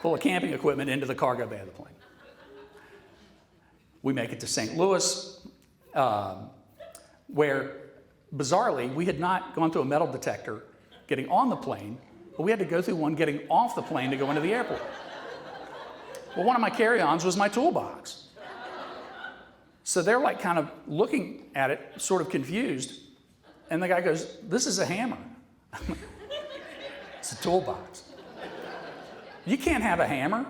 full of camping equipment into the cargo bay of the plane. We make it to St. Louis, where, bizarrely, we had not gone through a metal detector getting on the plane, but we had to go through one getting off the plane to go into the airport. Well, one of my carry-ons was my toolbox. So they're like kind of looking at it, sort of confused, and the guy goes, "This is a hammer." It's a toolbox. You can't have a hammer.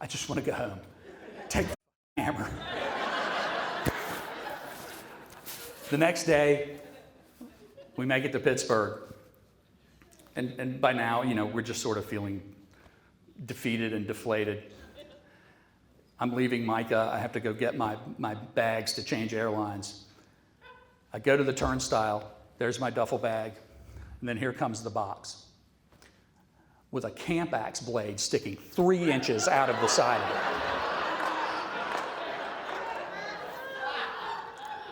I just want to go home. Take the hammer. The next day, we make it to Pittsburgh. And by now, we're just sort of feeling defeated and deflated. I'm leaving Micah. I have to go get my bags to change airlines. I go to the turnstile. There's my duffel bag. And then here comes the box with a camp axe blade sticking 3 inches out of the side of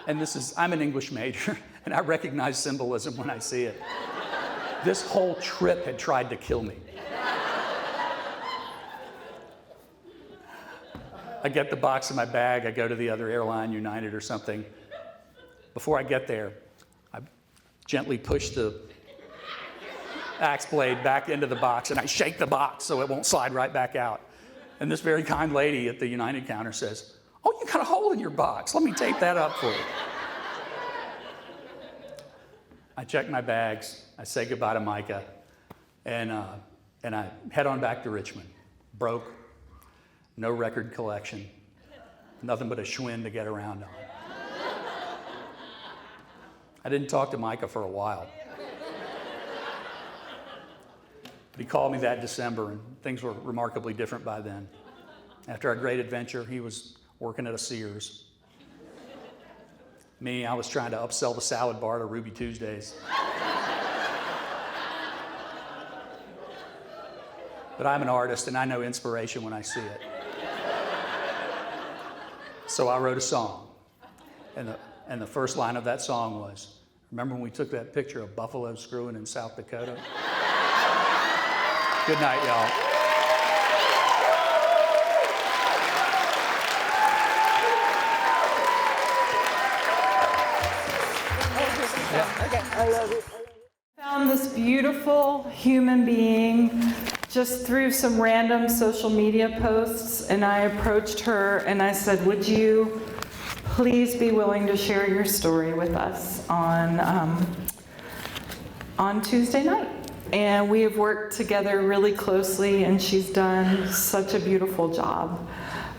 it. And I'm an English major, and I recognize symbolism when I see it. This whole trip had tried to kill me. I get the box in my bag, I go to the other airline, United or something. Before I get there, I gently push the axe blade back into the box and I shake the box so it won't slide right back out. And this very kind lady at the United counter says, "Oh, you got a hole in your box. Let me tape that up for you." I check my bags, I say goodbye to Micah, and I head on back to Richmond. Broke, no record collection, nothing but a Schwinn to get around on. I didn't talk to Micah for a while. But he called me that December, and things were remarkably different by then. After our great adventure, he was working at a Sears. Me, I was trying to upsell the salad bar to Ruby Tuesdays. But I'm an artist, and I know inspiration when I see it. So I wrote a song, and the first line of that song was, "Remember when we took that picture of buffalo screwing in South Dakota?" Good night, y'all. Found this beautiful human being just through some random social media posts, and I approached her and I said, "Would you please be willing to share your story with us on Tuesday night?" And we have worked together really closely, and she's done such a beautiful job.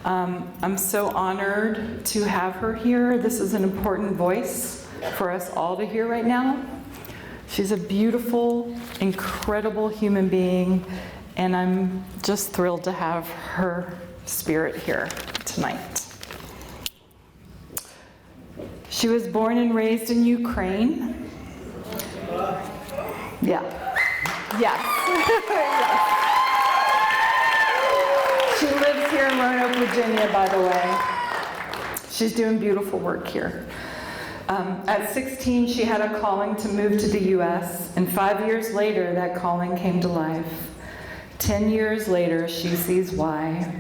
I'm so honored to have her here. This is an important voice for us all to hear right now. She's a beautiful, incredible human being, and I'm just thrilled to have her spirit here tonight. She was born and raised in Ukraine. Yeah. Yes. Yes. She lives here in Roanoke, Virginia, by the way. She's doing beautiful work here. At 16, she had a calling to move to the U.S., and 5 years later, that calling came to life. 10 years later, she sees why.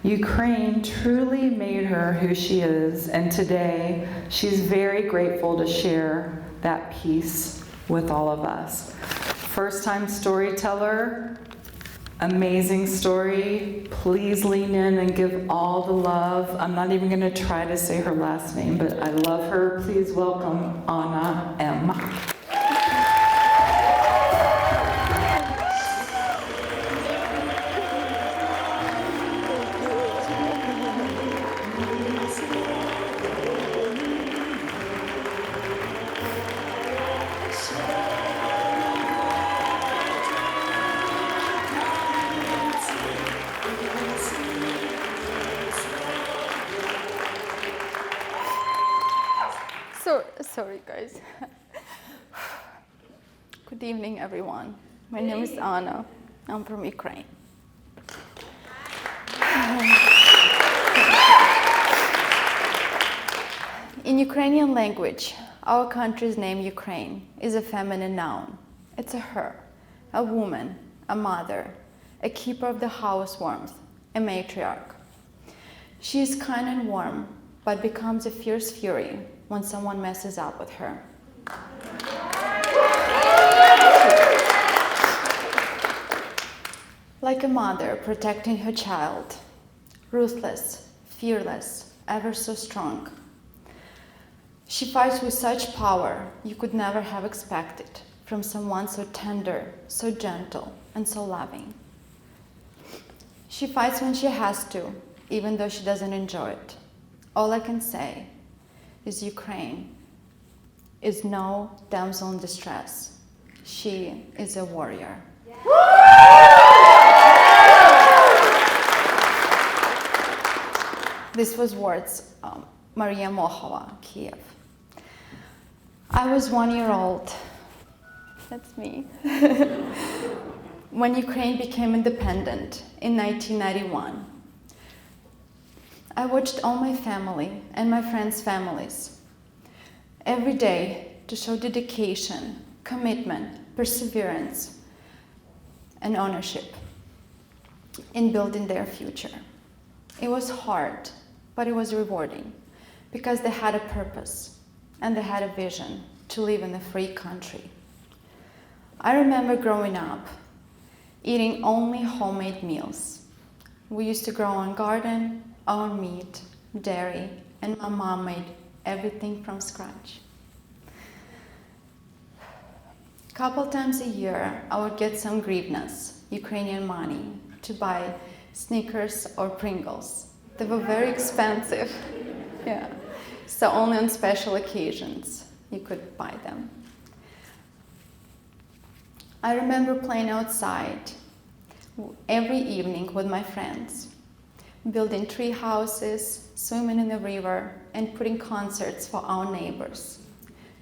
Ukraine truly made her who she is, and today, she's very grateful to share that piece with all of us. First-time storyteller, amazing story. Please lean in and give all the love. I'm not even going to try to say her last name, but I love her. Please welcome Anna M. Sorry, guys. Good evening, everyone. My name is Anna. I'm from Ukraine. In Ukrainian language, our country's name, Ukraine, is a feminine noun. It's a her, a woman, a mother, a keeper of the house warmth, a matriarch. She is kind and warm, but becomes a fierce fury when someone messes up with her. Like a mother protecting her child, ruthless, fearless, ever so strong. She fights with such power you could never have expected from someone so tender, so gentle, and so loving. She fights when she has to, even though she doesn't enjoy it. All I can say is Ukraine is no damsel in distress. She is a warrior. This was words Maria Mohova, Kiev. I was 1 year old. That's me. When Ukraine became independent in 1991. I watched all my family and my friends' families every day to show dedication, commitment, perseverance, and ownership in building their future. It was hard, but it was rewarding because they had a purpose and they had a vision to live in a free country. I remember growing up eating only homemade meals. We used to grow our own garden, our own meat, dairy, and my mom made everything from scratch. A couple times a year, I would get some grivnas, Ukrainian money, to buy Snickers or Pringles. They were very expensive. Yeah. So only on special occasions you could buy them. I remember playing outside every evening with my friends, building tree houses, swimming in the river, and putting concerts for our neighbors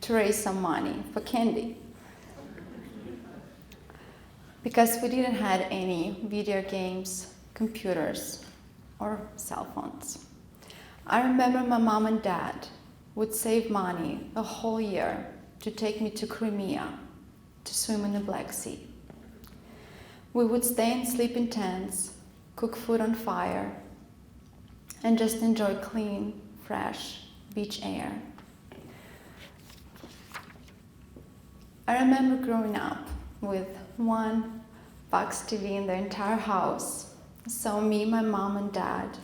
to raise some money for candy. Because we didn't have any video games, computers, or cell phones. I remember my mom and dad would save money a whole year to take me to Crimea to swim in the Black Sea. We would stay and sleep in tents, cook food on fire, and just enjoy clean, fresh beach air. I remember growing up with one box TV in the entire house. So me, my mom, and dad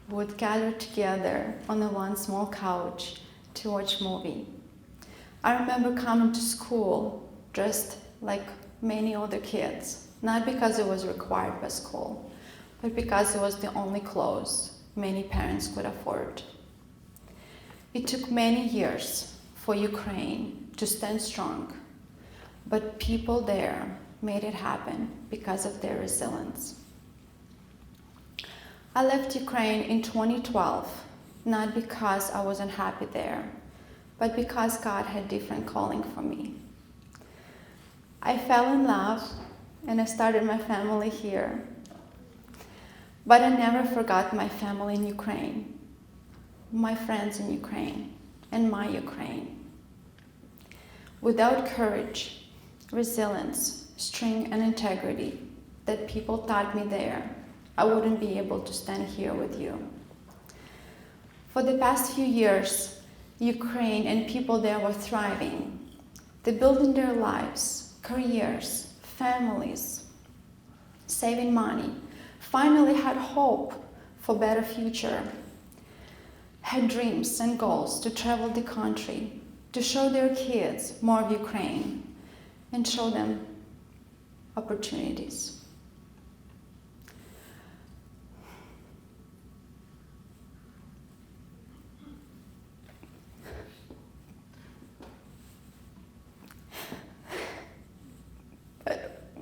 would gather together on the one small couch to watch movie. I remember coming to school dressed like many other kids, not because it was required by school, but because it was the only clothes many parents could afford. It took many years for Ukraine to stand strong, but people there made it happen because of their resilience. I left Ukraine in 2012, not because I wasn't happy there, but because God had a different calling for me. I fell in love and I started my family here. But I never forgot my family in Ukraine, my friends in Ukraine, and my Ukraine. Without courage, resilience, strength, and integrity that people taught me there, I wouldn't be able to stand here with you. For the past few years, Ukraine and people there were thriving. They building their lives, careers, families, saving money, finally had hope for a better future, had dreams and goals to travel the country, to show their kids more of Ukraine, and show them opportunities.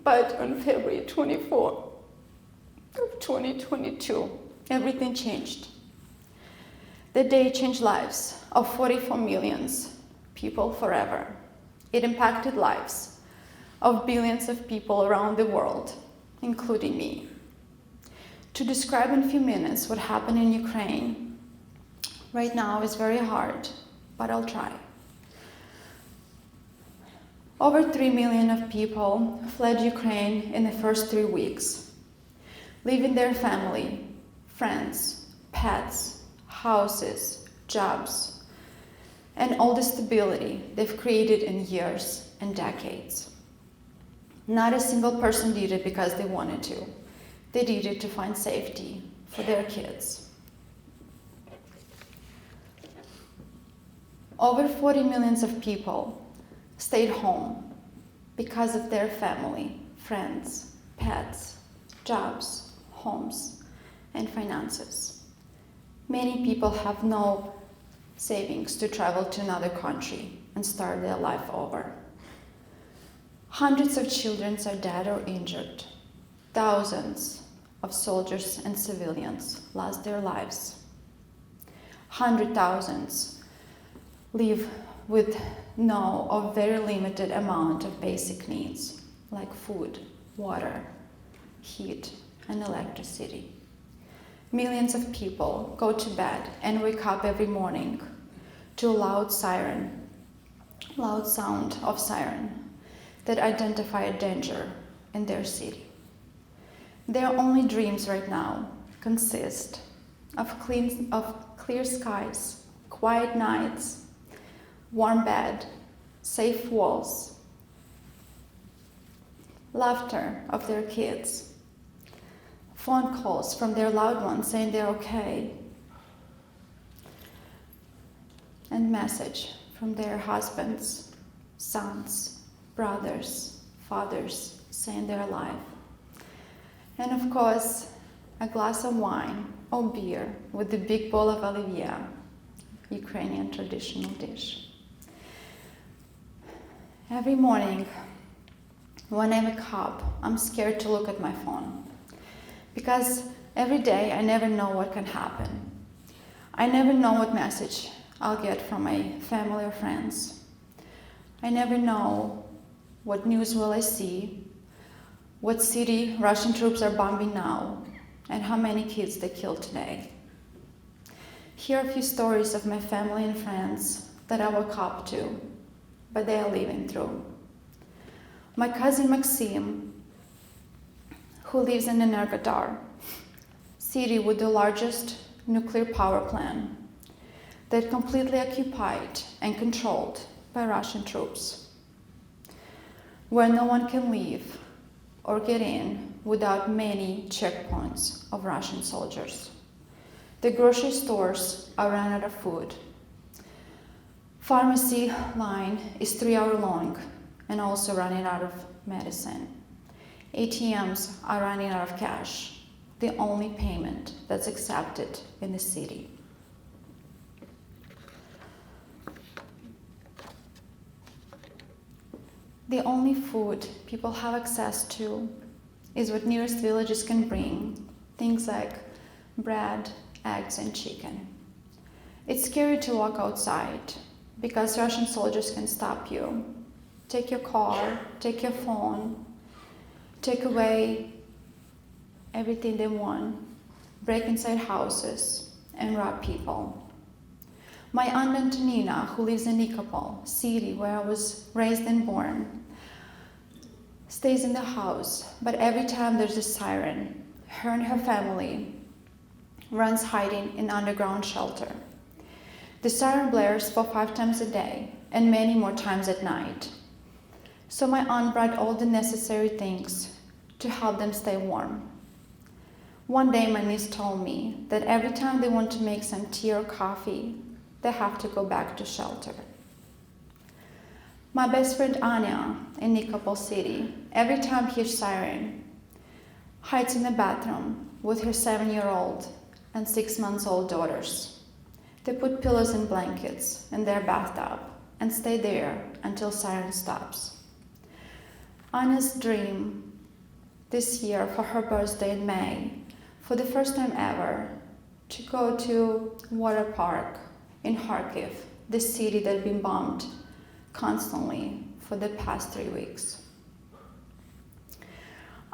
But on February 24 of 2022, everything changed. The day changed lives of 44 million people forever. It impacted lives of billions of people around the world, including me. To describe in a few minutes what happened in Ukraine right now is very hard, but I'll try. Over 3 million of people fled Ukraine in the first 3 weeks, leaving their family, friends, pets, houses, jobs, and all the stability they've created in years and decades. Not a single person did it because they wanted to. They did it to find safety for their kids. Over 40 million of people stayed home because of their family, friends, pets, jobs, homes, and finances. Many people have no savings to travel to another country and start their life over. Hundreds of children are dead or injured. Thousands of soldiers and civilians lost their lives. 100,000 live with no or very limited amount of basic needs like food, water, heat, and electricity. Millions of people go to bed and wake up every morning to a loud sound of siren that identify a danger in their city. Their only dreams right now consist of clear skies, quiet nights, warm bed, safe walls, laughter of their kids, phone calls from their loved ones saying they're okay, and message from their husbands, sons, brothers, fathers saying they're alive. And of course, a glass of wine or beer with a big bowl of olivia, Ukrainian traditional dish. Every morning, when I wake up, I'm scared to look at my phone because every day I never know what can happen. I never know what message I'll get from my family or friends. I never know what news will I see, what city Russian troops are bombing now, and how many kids they killed today. Here are a few stories of my family and friends that I woke up to, but they are living through. My cousin Maxim, who lives in Energodar, city with the largest nuclear power plant, that completely occupied and controlled by Russian troops, where no one can leave or get in without many checkpoints of Russian soldiers. The grocery stores are run out of food. Pharmacy line is 3 hours long and also running out of medicine. ATMs are running out of cash, the only payment that's accepted in the city. The only food people have access to is what nearest villages can bring, things like bread, eggs, and chicken. It's scary to walk outside because Russian soldiers can stop you, take your car, take your phone, take away everything they want, break inside houses, and rob people. My aunt Antonina, who lives in Nikopol, city where I was raised and born, stays in the house, but every time there's a siren, her and her family runs hiding in underground shelter. The siren blares for 5 times a day and many more times at night. So my aunt brought all the necessary things to help them stay warm. One day my niece told me that every time they want to make some tea or coffee, they have to go back to shelter. My best friend Anya in Nikopol city, every time hears siren, hides in the bathroom with her 7-year-old and 6-month-old daughters. They put pillows and blankets in their bathtub and stay there until siren stops. Anya's dream this year for her birthday in May, for the first time ever, to go to water park in Kharkiv, the city that's been bombed constantly for the past 3 weeks.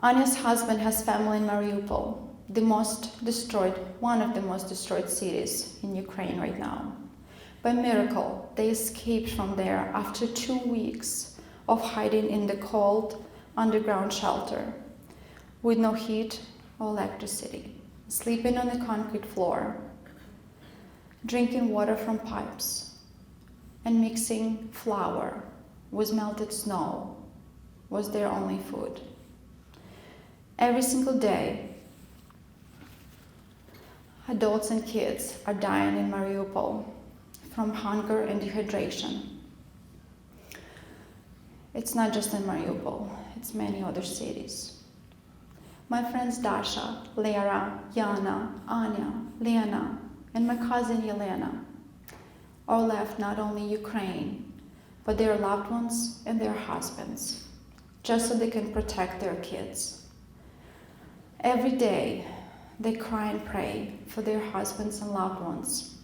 Anya's husband has family in Mariupol, one of the most destroyed cities in Ukraine right now. By miracle, they escaped from there after 2 weeks of hiding in the cold underground shelter with no heat or electricity, sleeping on the concrete floor, drinking water from pipes, and mixing flour with melted snow was their only food. Every single day, adults and kids are dying in Mariupol from hunger and dehydration. It's not just in Mariupol, it's many other cities. My friends Dasha, Lera, Yana, Anya, Lena, and my cousin Yelena all left not only Ukraine, but their loved ones and their husbands, just so they can protect their kids. Every day, they cry and pray for their husbands and loved ones,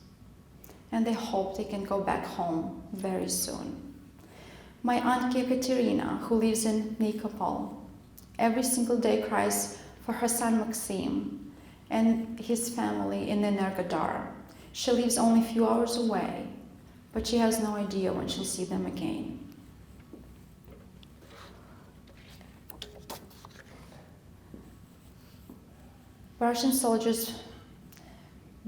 and they hope they can go back home very soon. My aunt Ekaterina, who lives in Nikopol, every single day cries for her son Maxim and his family in Energodar. She lives only a few hours away, but she has no idea when she'll see them again. Russian soldiers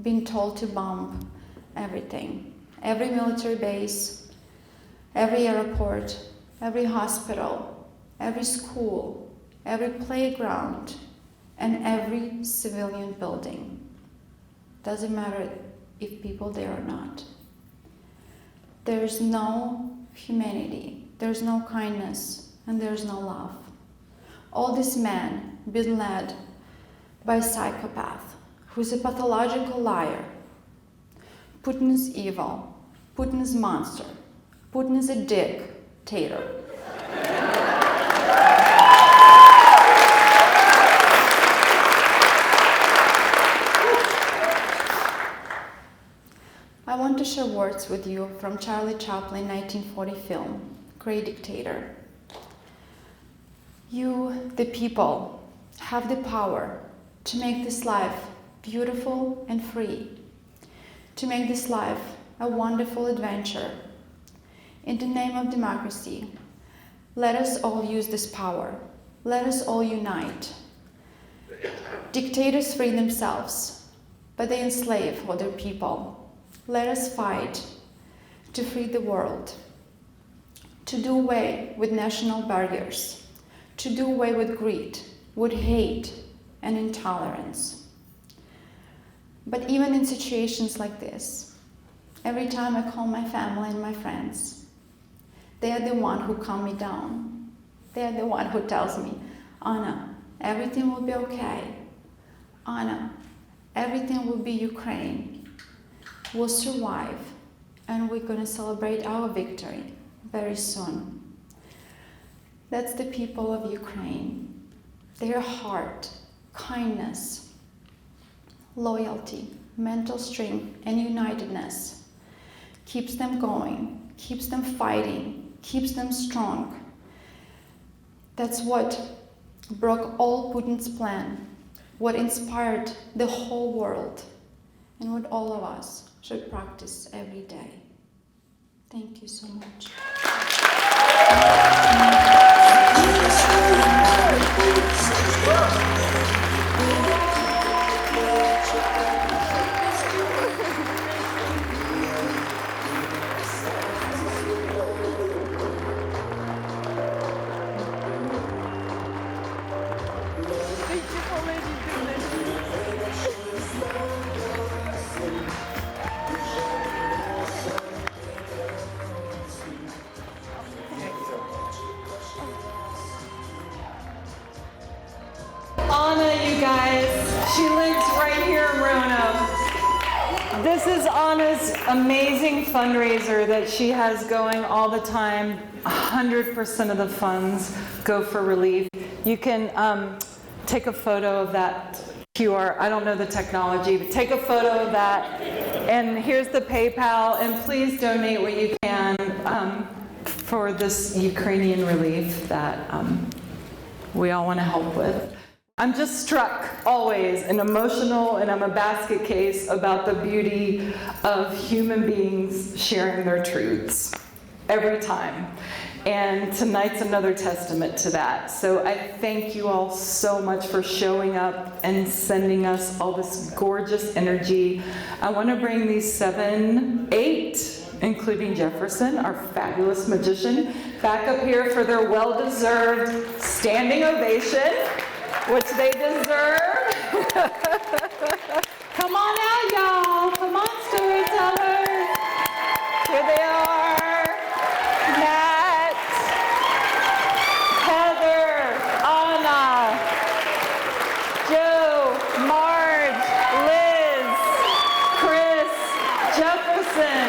been told to bomb everything. Every military base, every airport, every hospital, every school, every playground, and every civilian building. Doesn't matter if people there or not. There's no humanity, there's no kindness, and there's no love. All these men been led by a psychopath who's a pathological liar. Putin is evil. Putin is a monster. Putin is a dictator. I want to share words with you from Charlie Chaplin 1940 film, Great Dictator. You, the people, have the power to make this life beautiful and free, to make this life a wonderful adventure. In the name of democracy, let us all use this power. Let us all unite. Dictators free themselves, but they enslave other people. Let us fight to free the world, to do away with national barriers, to do away with greed, with hate, and intolerance. But even in situations like this, every time I call my family and my friends, they are the one who calm me down. They are the one who tells me, Anna, everything will be okay. Anna, everything will be Ukraine. We'll survive, and we're going to celebrate our victory very soon. That's the people of Ukraine. Their heart, kindness, loyalty, mental strength, and unitedness keeps them going, keeps them fighting, keeps them strong. That's what broke all Putin's plan, what inspired the whole world, and what all of us should practice every day. Thank you so much. She lives right here in Roanoke. This is Anna's amazing fundraiser that she has going all the time. 100% of the funds go for relief. You can take a photo of that QR. I don't know the technology, but take a photo of that. And here's the PayPal, and please donate what you can for this Ukrainian relief that we all want to help with. I'm just struck always and emotional, and I'm a basket case about the beauty of human beings sharing their truths every time. And tonight's another testament to that. So I thank you all so much for showing up and sending us all this gorgeous energy. I want to bring these 8, including Jefferson, our fabulous magician, back up here for their well-deserved standing ovation, which they deserve. Come on out, y'all. Come on, storytellers. Here they are. Matt, Heather, Anna, Johnson.